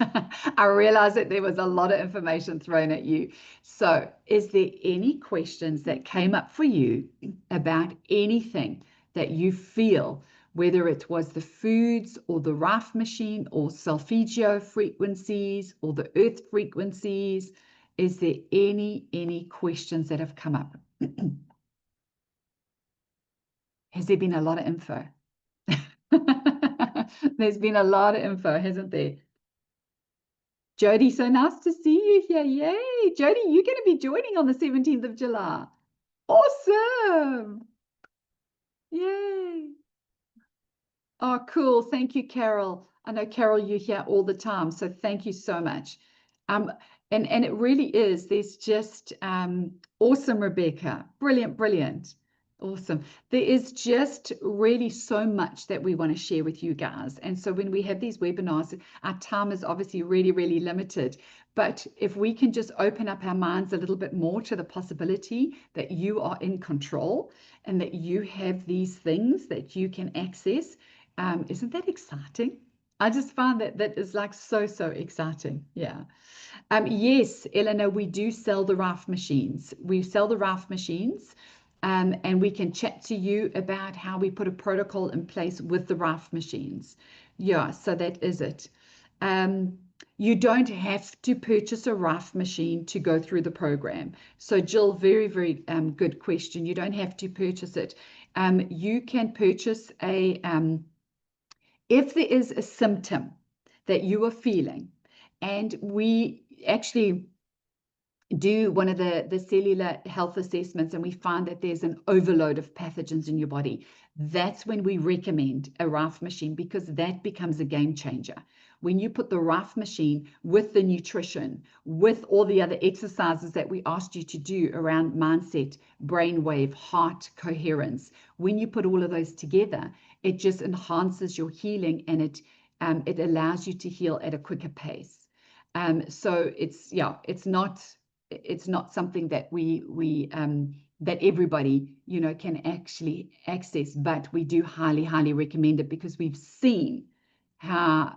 I realized that there was a lot of information thrown at you. So is there any questions that came up for you about anything that you feel, whether it was the foods or the Rife machine or Solfeggio frequencies or the earth frequencies? Is there any questions that have come up? Has there been a lot of info? There's been a lot of info, hasn't there? Jody, so nice to see you here. Yay. Jody, you're going to be joining on the 17th of July. Awesome. Yay. Oh, cool. Thank you, Carol. I know, Carol, you're here all the time, so thank you so much. And it really is. There's just awesome, Rebecca. Brilliant, brilliant. Awesome. There is just really so much that we want to share with you guys. And so when we have these webinars, our time is obviously really, really limited. But if we can just open up our minds a little bit more to the possibility that you are in control and that you have these things that you can access, isn't that exciting? I just find that is like so exciting. Yeah. Yes, Eleanor, we do sell the Rife machines. We sell the Rife machines, and we can chat to you about how we put a protocol in place with the Rife machines. Yeah, so that is it. You don't have to purchase a Rife machine to go through the program. So Jill, very good question. You don't have to purchase it. You can purchase if there is a symptom that you are feeling, and we actually do one of the cellular health assessments, and we find that there's an overload of pathogens in your body, that's when we recommend a Rife machine, because that becomes a game changer. When you put the Rife machine with the nutrition, with all the other exercises that we asked you to do around mindset, brainwave, heart coherence, when you put all of those together, it just enhances your healing, and it allows you to heal at a quicker pace. So it's not something that that everybody can actually access, but we do highly recommend it, because we've seen how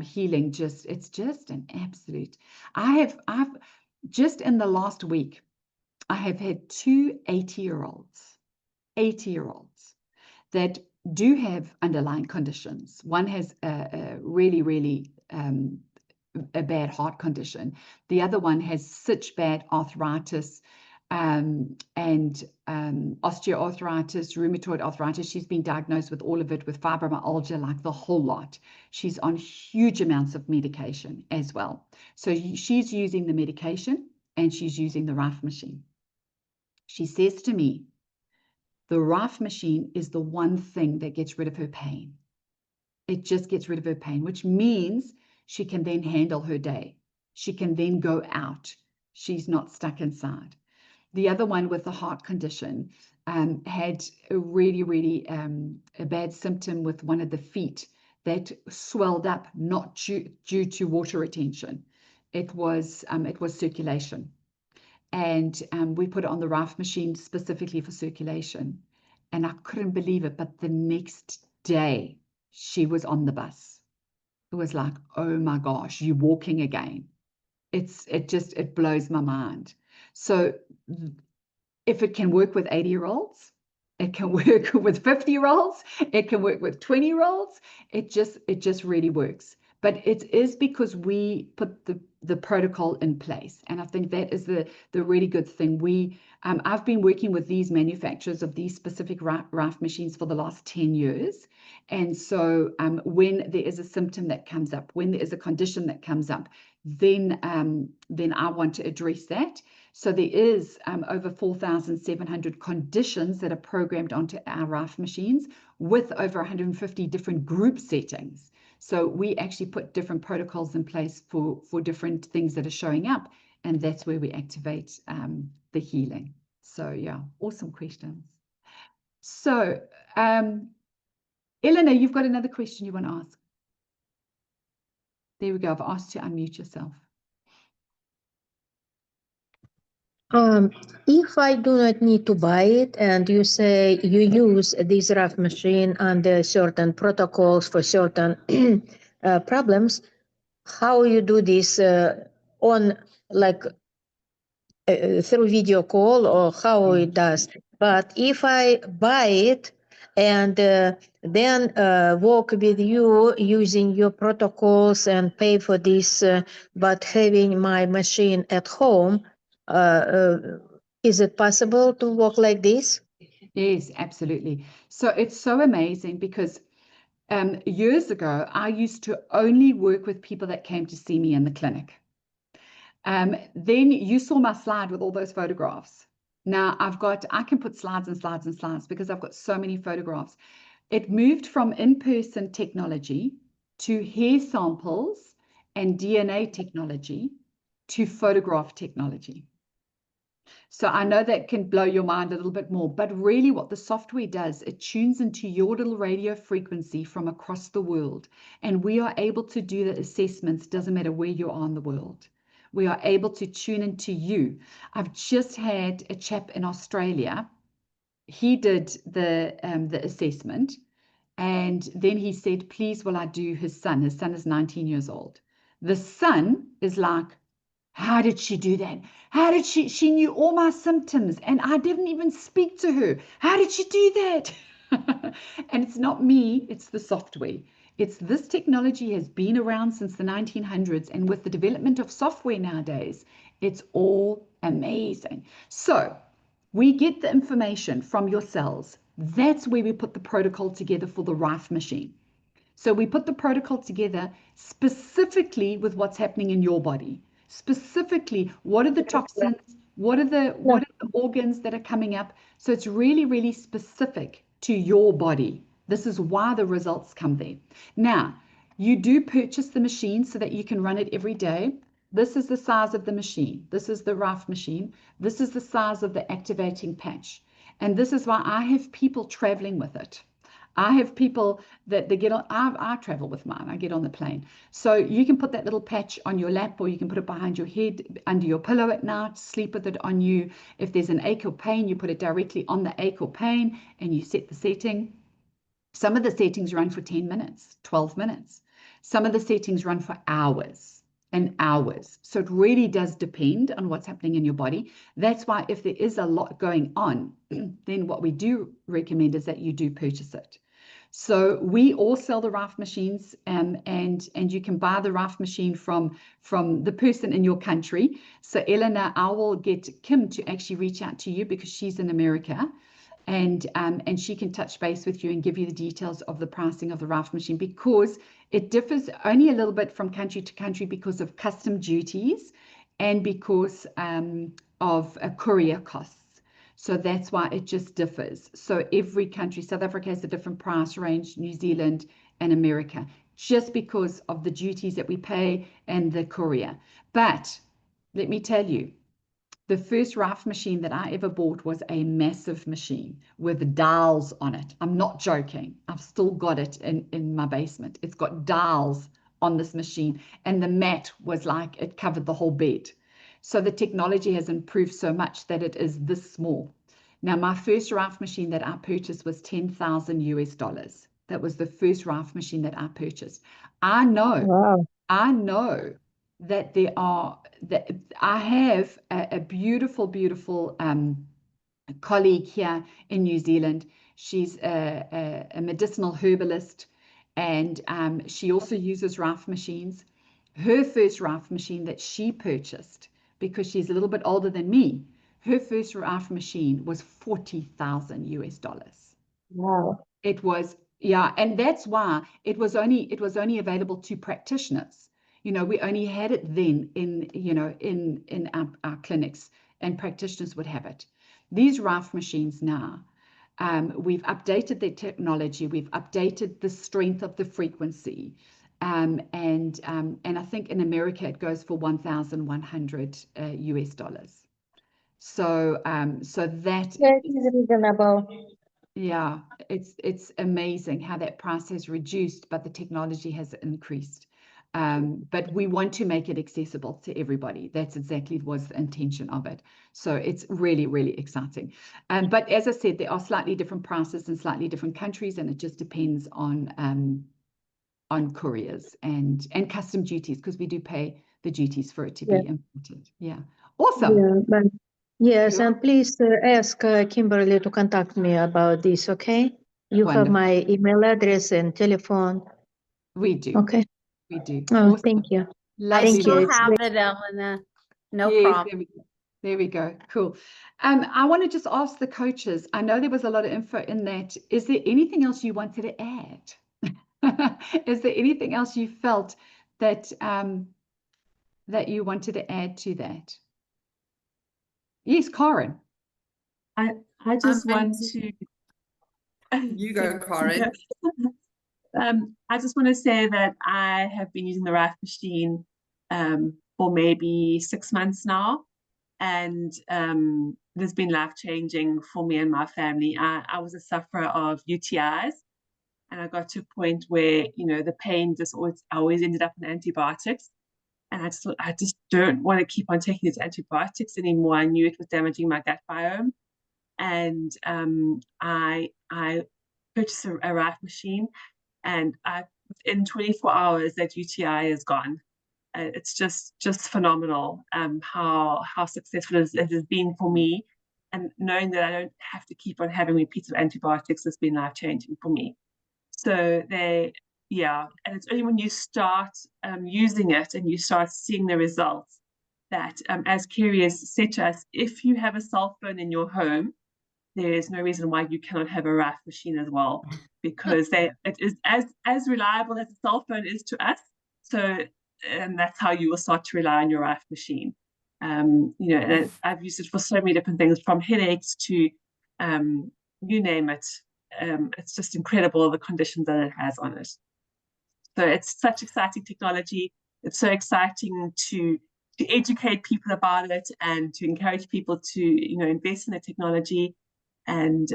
healing it's just an absolute. I've just in the last week, I have had two 80-year-olds that do have underlying conditions. One has a really a bad heart condition. The other one has such bad arthritis and osteoarthritis, rheumatoid arthritis. She's been diagnosed with all of it, with fibromyalgia, like the whole lot. She's on huge amounts of medication as well. So she's using the medication, and she's using the Rife machine. She says to me, the Rife machine is the one thing that gets rid of her pain. It just gets rid of her pain, which means she can then handle her day. She can then go out. She's not stuck inside. The other one with the heart condition had a really a bad symptom with one of the feet that swelled up, not due to water retention. It was circulation. And we put it on the Rife machine specifically for circulation. And I couldn't believe it, but the next day, she was on the bus. It was like, oh my gosh, you're walking again. It blows my mind. So if it can work with 80-year-olds, it can work with 50-year-olds, it can work with 20-year-olds. It just really works. But it is because we put the protocol in place. And I think that is the really good thing. I've been working with these manufacturers of these specific Rife machines for the last 10 years. And so when there is a symptom that comes up, when there is a condition that comes up, then I want to address that. So there is over 4,700 conditions that are programmed onto our Rife machines with over 150 different group settings. So we actually put different protocols in place for different things that are showing up, and that's where we activate the healing. So yeah, awesome questions. So Eleanor, you've got another question you want to ask. There we go. I've asked you to unmute yourself. If I do not need to buy it, and you say you use this Rife machine under certain protocols for certain problems, how you do this on like through video call, or how it does? But if I buy it and then work with you using your protocols and pay for this, but having my machine at home, is it possible to work like this? Yes, absolutely. So it's so amazing because years ago, I used to only work with people that came to see me in the clinic. Then you saw my slide with all those photographs. Now I can put slides and slides and slides because I've got so many photographs. It moved from in-person technology to hair samples and DNA technology to photograph technology. So I know that can blow your mind a little bit more, but really what the software does, it tunes into your little radio frequency from across the world. And we are able to do the assessments, doesn't matter where you are in the world. We are able to tune into you. I've just had a chap in Australia. He did the assessment, and then he said, please will I do his son. His son is 19 years old. The son is like, how did she do that? How did she knew all my symptoms and I didn't even speak to her. How did she do that? And it's not me, it's the software. It's this technology has been around since the 1900s, and with the development of software nowadays, it's all amazing. So we get the information from your cells. That's where we put the protocol together for the Rife machine. So we put the protocol together specifically with what's happening in your body. Specifically, what are the toxins? What are the organs that are coming up? So it's really, really specific to your body. This is why the results come there. Now, you do purchase the machine so that you can run it every day. This is the size of the machine. This is the Rife machine. This is the size of the activating patch. And this is why I have people traveling with it. I have people that they get on, I travel with mine, I get on the plane. So you can put that little patch on your lap, or you can put it behind your head, under your pillow at night, sleep with it on you. If there's an ache or pain, you put it directly on the ache or pain and you set the setting. Some of the settings run for 10 minutes, 12 minutes. Some of the settings run for hours and hours. So it really does depend on what's happening in your body. That's why if there is a lot going on, then what we do recommend is that you do purchase it. So we all sell the Rife machines, and you can buy the Rife machine from the person in your country. So Eleanor, I will get Kim to actually reach out to you because she's in America, and she can touch base with you and give you the details of the pricing of the Rife machine, because it differs only a little bit from country to country because of custom duties and because of courier costs. So that's why it just differs. So every country, South Africa has a different price range, New Zealand and America, just because of the duties that we pay and the courier. But let me tell you, the first Rife machine that I ever bought was a massive machine with dials on it. I'm not joking. I've still got it in my basement. It's got dials on this machine, and the mat was like, it covered the whole bed. So the technology has improved so much that it is this small. Now, my first Rife machine that I purchased was $10,000 US. That was the first Rife machine that I purchased. I know Wow. that that I have a beautiful, beautiful colleague here in New Zealand. She's a medicinal herbalist, and she also uses Rife machines. Her first Rife machine that she purchased, because she's a little bit older than me, her first Rife machine was $40,000. Wow. It was, yeah, and that's why it was only available to practitioners. We only had it then in our clinics, and practitioners would have it. These Rife machines now, we've updated the technology, we've updated the strength of the frequency, and I think in America it goes for $1,100 US. So that That is reasonable. yeah, it's amazing how that price has reduced, but the technology has increased. But we want to make it accessible to everybody. That's exactly was the intention of it. So it's really, really exciting. But as I said, there are slightly different prices in slightly different countries, and it just depends on couriers and custom duties, because we do pay the duties for it to Yeah. be imported. Yeah, awesome. Yeah, but yes, Cool. and please ask Kimberly to contact me about this, okay? You have Wonderful. my email address and telephone. We do. Okay. We do. Oh, Awesome. thank you. I Lovely. Thank you. still It's have great. it, Elena. No Yes, problem. there we go. Cool. I want to just ask the coaches. I know there was a lot of info in that. Is there anything else you wanted to add? Is there anything else you felt that that you wanted to add to that? Yes, Karen. I just want to You go, Karen. I just want to say that I have been using the Rife machine for maybe 6 months now, and it has been life-changing for me and my family. I was a sufferer of UTIs, and I got to a point where the pain I always ended up on antibiotics, and I just thought, I just don't want to keep on taking these antibiotics anymore. I knew it was damaging my gut biome, and I purchased a Rife machine, and within 24 hours that UTI is gone. It's just phenomenal how successful it has been for me, and knowing that I don't have to keep on having repeats of antibiotics has been life-changing for me. So yeah, and it's only when you start using it and you start seeing the results that, as Kerry has said to us, if you have a cell phone in your home, there is no reason why you cannot have a Rife machine as well, because it is as reliable as a cell phone is to us. So, and that's how you will start to rely on your Rife machine. And I've used it for so many different things, from headaches to you name it. It's just incredible the conditions that it has on it. So it's such exciting technology. It's so exciting to educate people about it and to encourage people to invest in the technology. And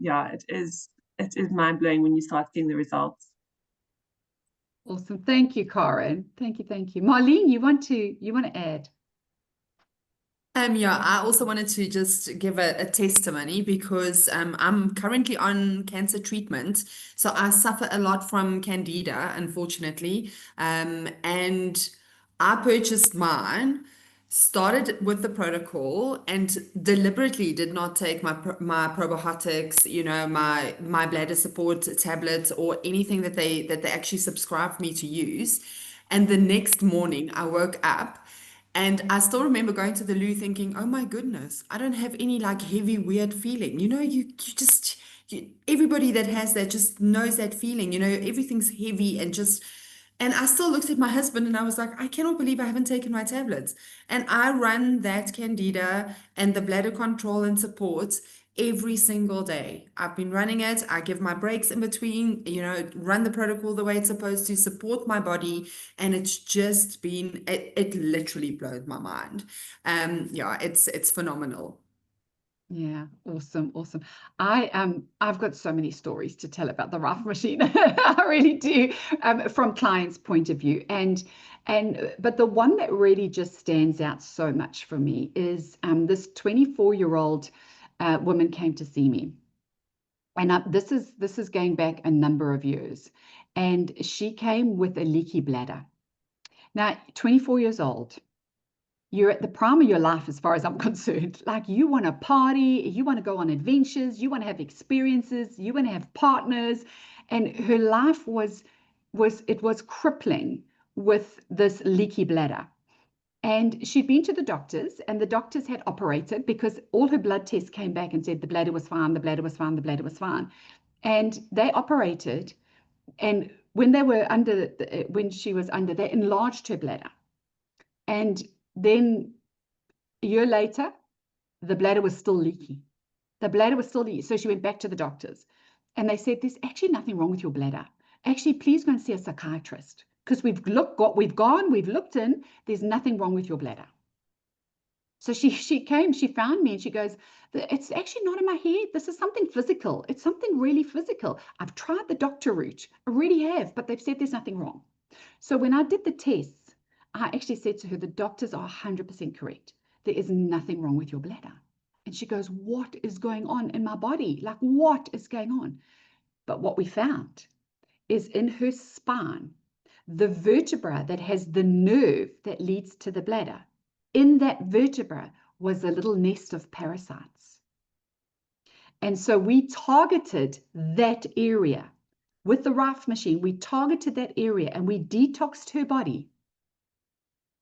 yeah, it is mind-blowing when you start seeing the results. Awesome. Thank you, Karen. Thank you. Marlene, you want to add? Yeah, I also wanted to just give a testimony, because I'm currently on cancer treatment. So I suffer a lot from candida, unfortunately. And I purchased mine, started with the protocol, and deliberately did not take my probiotics, my bladder support tablets, or anything that they actually subscribed me to use. And the next morning I woke up, and I still remember going to the loo thinking, oh my goodness, I don't have any like heavy, weird feeling. You just, everybody that has that just knows that feeling, everything's heavy and I still looked at my husband and I was like, I cannot believe I haven't taken my tablets. And I run that candida and the bladder control and support every single day. I've been running it. I give my breaks in between, run the protocol the way it's supposed to, support my body. And it's just been, it literally blows my mind. Yeah, it's phenomenal. Yeah, awesome. I've got so many stories to tell about the Rife machine. I really do, from clients' point of view. But the one that really just stands out so much for me is this 24-year-old woman came to see me. And this is going back a number of years. And she came with a leaky bladder. Now, 24 years old, you're at the prime of your life as far as I'm concerned. Like, you want to party, you want to go on adventures, you want to have experiences, you want to have partners. And her life was crippling with this leaky bladder. And she'd been to the doctors, and the doctors had operated because all her blood tests came back and said the bladder was fine, the bladder was fine, the bladder was fine. And they operated, and when she was under, they enlarged her bladder. And then a year later, the bladder was still leaky. The bladder was still leaky. So she went back to the doctors, and they said, there's actually nothing wrong with your bladder. Actually, please go and see a psychiatrist, because we've looked in, there's nothing wrong with your bladder. So she came, she found me, and she goes, it's actually not in my head. This is something physical. It's something really physical. I've tried the doctor route. I really have, but they've said there's nothing wrong. So when I did the tests, I actually said to her, the doctors are 100% correct. There is nothing wrong with your bladder. And she goes, what is going on in my body? Like, what is going on? But what we found is in her spine, the vertebra that has the nerve that leads to the bladder, in that vertebra was a little nest of parasites. And so we targeted that area with the Rife machine. We targeted that area and we detoxed her body,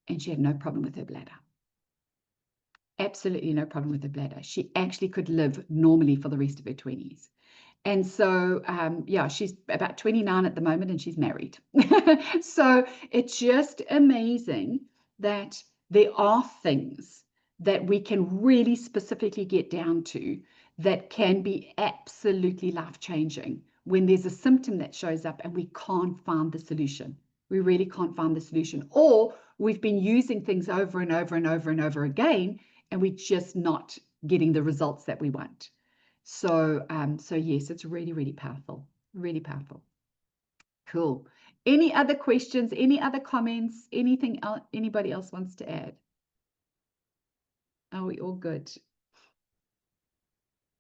and she had no problem with her bladder. Absolutely no problem with her bladder. She actually could live normally for the rest of her 20s. And so, yeah, she's about 29 at the moment, and she's married. So it's just amazing that there are things that we can really specifically get down to that can be absolutely life-changing when there's a symptom that shows up and we can't find the solution. We really can't find the solution. Or we've been using things over and over and over and over again, and we're just not getting the results that we want. So, so yes, it's really, really powerful, really powerful. Cool. Any other questions? Any other comments? Anything else anybody else wants to add? Are we all good?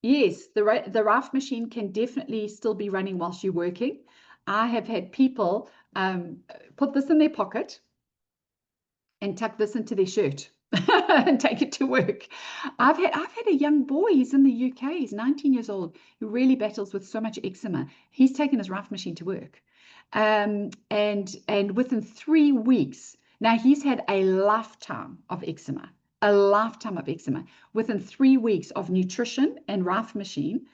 Yes, the Rife machine can definitely still be running whilst you're working. I have had people put this in their pocket and tuck this into their shirt and take it to work. I've had a young boy, he's in the UK, he's 19 years old, who really battles with so much eczema. He's taken his Rife machine to work. And within 3 weeks, now he's had a lifetime of eczema, Within 3 weeks of nutrition and Rife machine,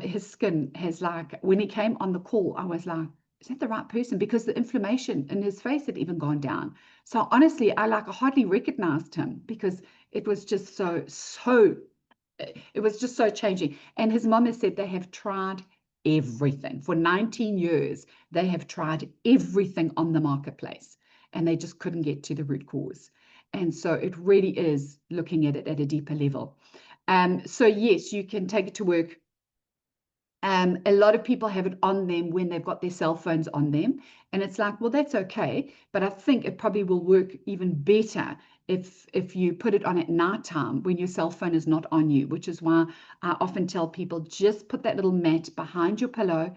his skin has, like, when he came on the call, I was like, is that the right person? Because the inflammation in his face had even gone down. So honestly, I hardly recognized him because it was just so changing. And his mom has said they have tried everything. For 19 years, they have tried everything on the marketplace, and they just couldn't get to the root cause. And so it really is looking at it at a deeper level. So yes, you can take it to work. A lot of people have it on them when they've got their cell phones on them. And it's like, well, that's okay. But I think it probably will work even better if you put it on at nighttime when your cell phone is not on you, which is why I often tell people, just put that little mat behind your pillow,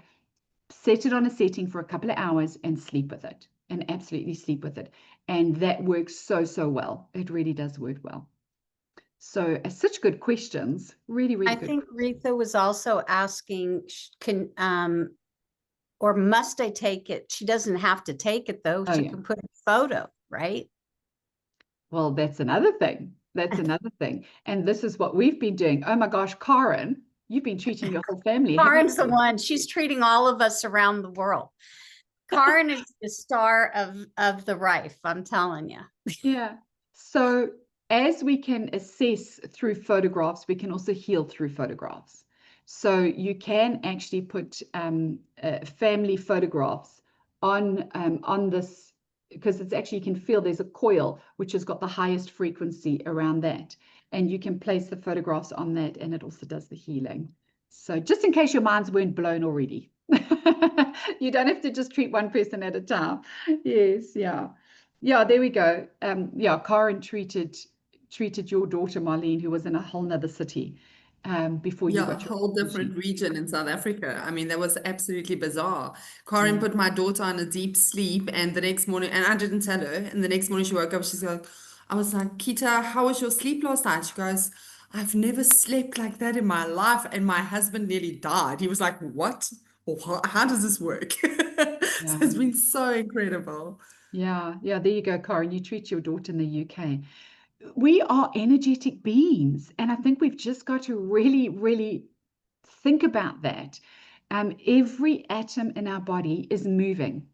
set it on a setting for a couple of hours and sleep with it, and absolutely sleep with it. And that works so well. It really does work well. So such good questions, really, really I good. think Retha was also asking, or must I take it? She doesn't have to take it though. She can put a photo, right? Well, that's another thing. That's another thing. And this is what we've been doing. Oh my gosh, Karen, you've been treating your whole family. Karen's the one. She's treating all of us around the world. Karen is the star of the Rife, I'm telling you. Yeah. So as we can assess through photographs, we can also heal through photographs. So you can actually put family photographs on this, because it's actually, you can feel there's a coil which has got the highest frequency around that, and you can place the photographs on that, and it also does the healing. So just in case your minds weren't blown already, you don't have to just treat one person at a time. Yes, yeah. Yeah, there we go. Yeah, Karen treated your daughter Marlene, who was in a whole nother city. before you Yeah, a got your whole energy. different region in South Africa. I mean, that was absolutely bizarre. Karen put my daughter on a deep sleep, and the next morning, and I didn't tell her, and the next morning she woke up, she's like, I was like, Kita, how was your sleep last night? She goes, I've never slept like that in my life, and my husband nearly died. He was like, what? Or how does this work? So it's been so incredible. Yeah, there you go, Karen. You treat your daughter in the UK. We are energetic beings, and I think we've just got to really, really think about that. Every atom in our body is moving,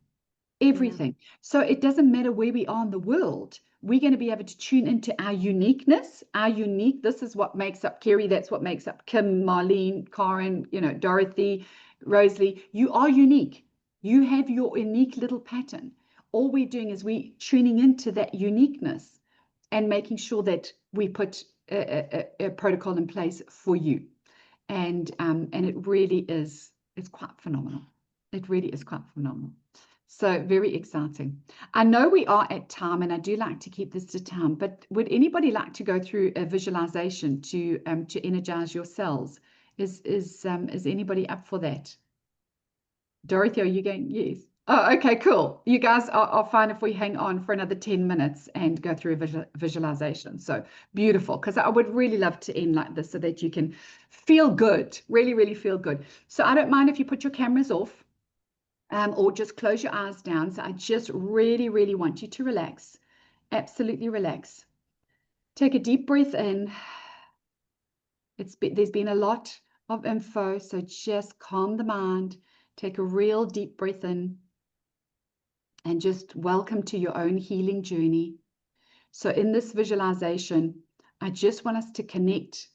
everything. So it doesn't matter where we are in the world. We're going to be able to tune into our uniqueness, this is what makes up Kerry, that's what makes up Kim, Marlene, Karen, Dorothy, Rosalie. You are unique. You have your unique little pattern. All we're doing is we tuning into that uniqueness and making sure that we put a protocol in place for you. And it really is, it's quite phenomenal. It really is quite phenomenal. So very exciting. I know we are at time, and I do like to keep this to time, but would anybody like to go through a visualization to energize your cells? Is anybody up for that? Dorothy, are you going? Yes. Oh, okay, cool. You guys are fine if we hang on for another 10 minutes and go through a visualization. So beautiful, because I would really love to end like this so that you can feel good, really, really feel good. So I don't mind if you put your cameras off. Or just close your eyes down. So I just really, really want you to relax. Absolutely relax. Take a deep breath in. There's been a lot of info, so just calm the mind. Take a real deep breath in. And just welcome to your own healing journey. So in this visualization, I just want us to connect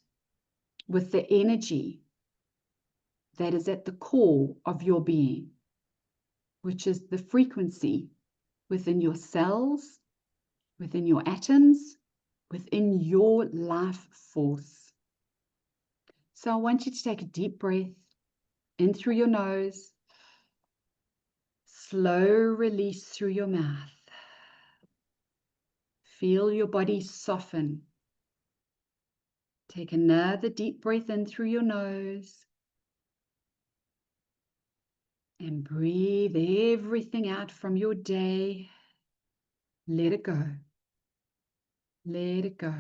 with the energy that is at the core of your being, which is the frequency within your cells, within your atoms, within your life force. So I want you to take a deep breath in through your nose, slow release through your mouth. Feel your body soften. Take another deep breath in through your nose and breathe everything out from your day. Let it go. Let it go.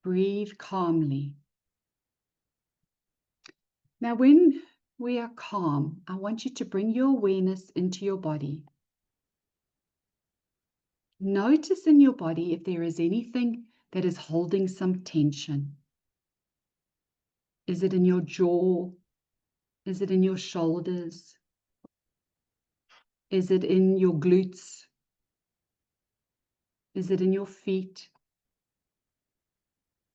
Breathe calmly. Now, when we are calm, I want you to bring your awareness into your body. Notice in your body if there is anything that is holding some tension. Is it in your jaw? Is it in your shoulders? Is it in your glutes? Is it in your feet?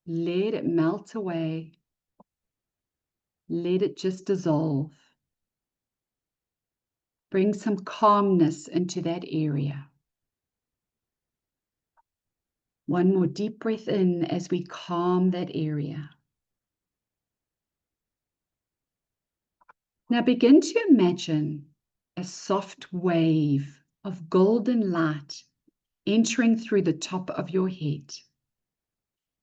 Let it melt away. Let it just dissolve. Bring some calmness into that area. One more deep breath in as we calm that area. Now begin to imagine a soft wave of golden light entering through the top of your head,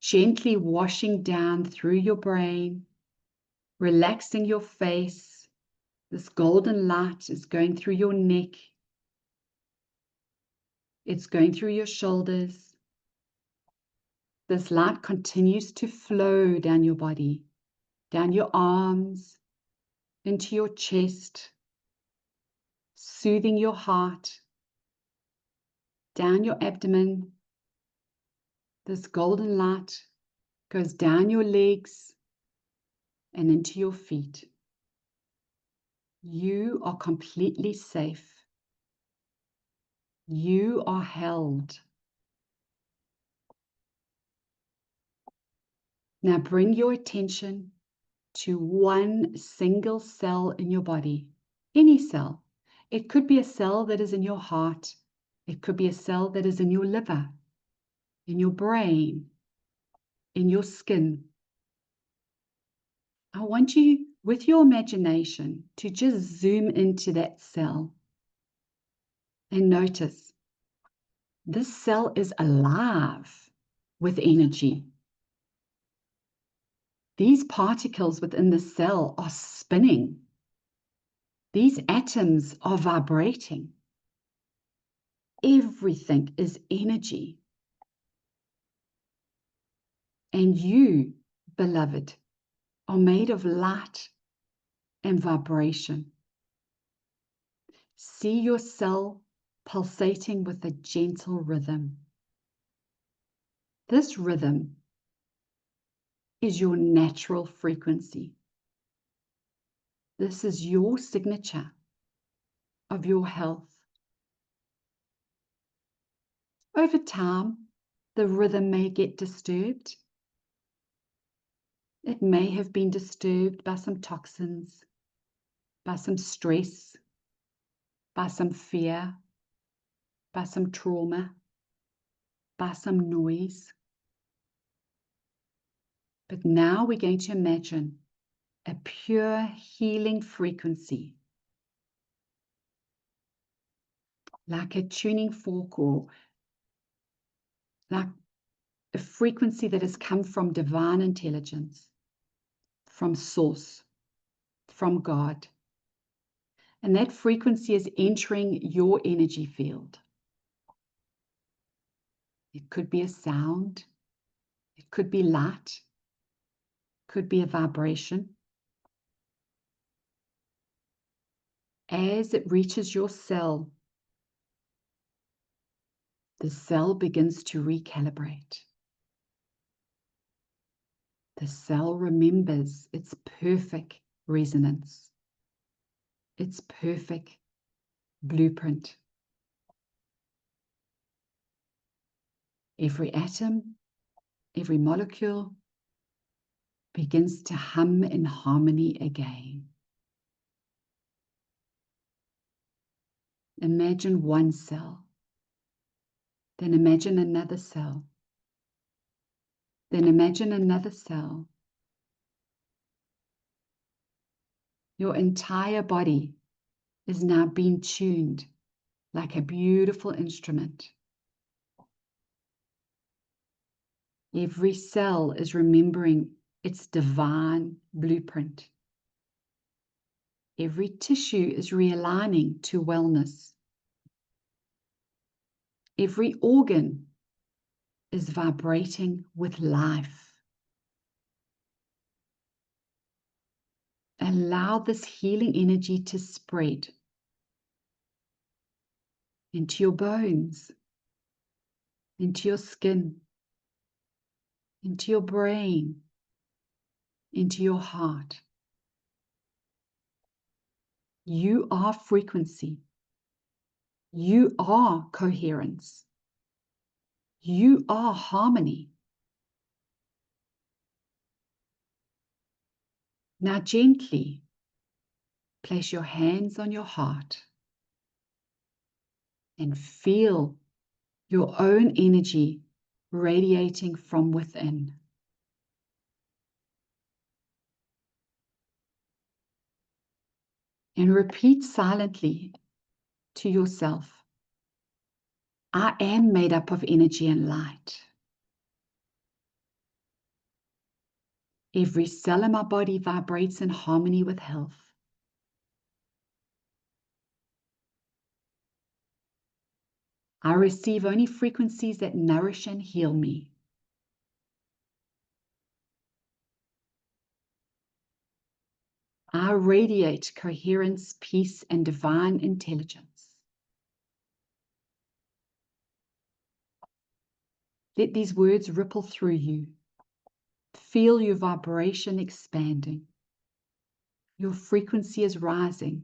gently washing down through your brain, relaxing your face. This golden light is going through your neck. It's going through your shoulders. This light continues to flow down your body, down your arms, into your chest, soothing your heart, down your abdomen. This golden light goes down your legs and into your feet. You are completely safe. You are held. Now bring your attention to one single cell in your body, any cell. It could be a cell that is in your heart. It could be a cell that is in your liver, in your brain, in your skin. I want you, with your imagination, to just zoom into that cell and notice this cell is alive with energy. These particles within the cell are spinning. These atoms are vibrating. Everything is energy. And you, beloved, are made of light and vibration. See your cell pulsating with a gentle rhythm. This rhythm is your natural frequency. This is your signature of your health. Over time, the rhythm may get disturbed. It may have been disturbed by some toxins, by some stress, by some fear, by some trauma, by some noise. But now we're going to imagine a pure healing frequency, like a tuning fork or like a frequency that has come from divine intelligence, from source, from God. And that frequency is entering your energy field. It could be a sound, it could be light, it could be a vibration. As it reaches your cell, the cell begins to recalibrate. The cell remembers its perfect resonance, its perfect blueprint. Every atom, every molecule begins to hum in harmony again. Imagine one cell, then imagine another cell, then imagine another cell. Your entire body is now being tuned like a beautiful instrument. Every cell is remembering its divine blueprint. Every tissue is realigning to wellness. Every organ is vibrating with life. Allow this healing energy to spread into your bones, into your skin, into your brain, into your heart. You are frequency. You are coherence. You are harmony. Now gently place your hands on your heart and feel your own energy radiating from within. And repeat silently to yourself, I am made up of energy and light. Every cell in my body vibrates in harmony with health. I receive only frequencies that nourish and heal me. I radiate coherence, peace, and divine intelligence. Let these words ripple through you. Feel your vibration expanding. Your frequency is rising.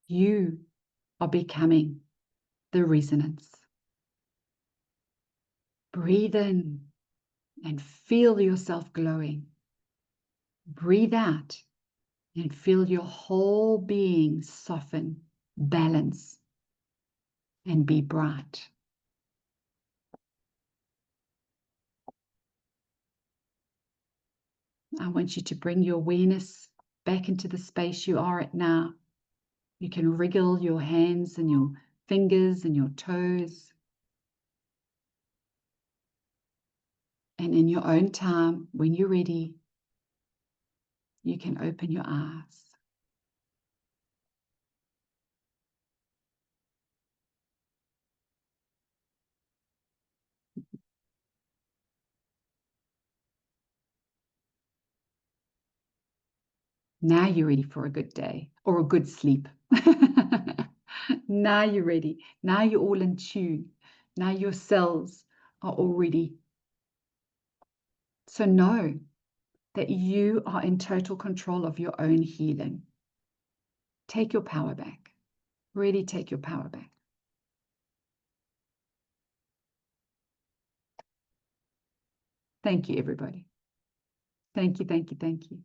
You are becoming the resonance. Breathe in and feel yourself glowing. Breathe out and feel your whole being soften, balance, and be bright. I want you to bring your awareness back into the space you are at now. You can wriggle your hands and your fingers and your toes. And in your own time, when you're ready, you can open your eyes. Now you're ready for a good day or a good sleep. Now you're ready. Now you're all in tune. Now your cells are all ready. So know that you are in total control of your own healing. Take your power back. Really take your power back. Thank you, everybody. Thank you, thank you, thank you.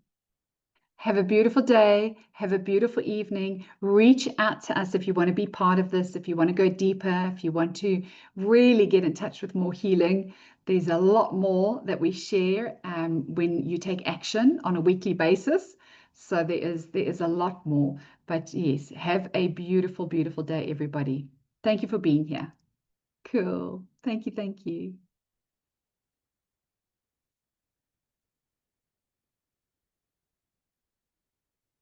Have a beautiful day. Have a beautiful evening. Reach out to us if you want to be part of this, if you want to go deeper, if you want to really get in touch with more healing. There's a lot more that we share when you take action on a weekly basis. So there is a lot more. But yes, have a beautiful, beautiful day, everybody. Thank you for being here. Cool. Thank you. Thank you.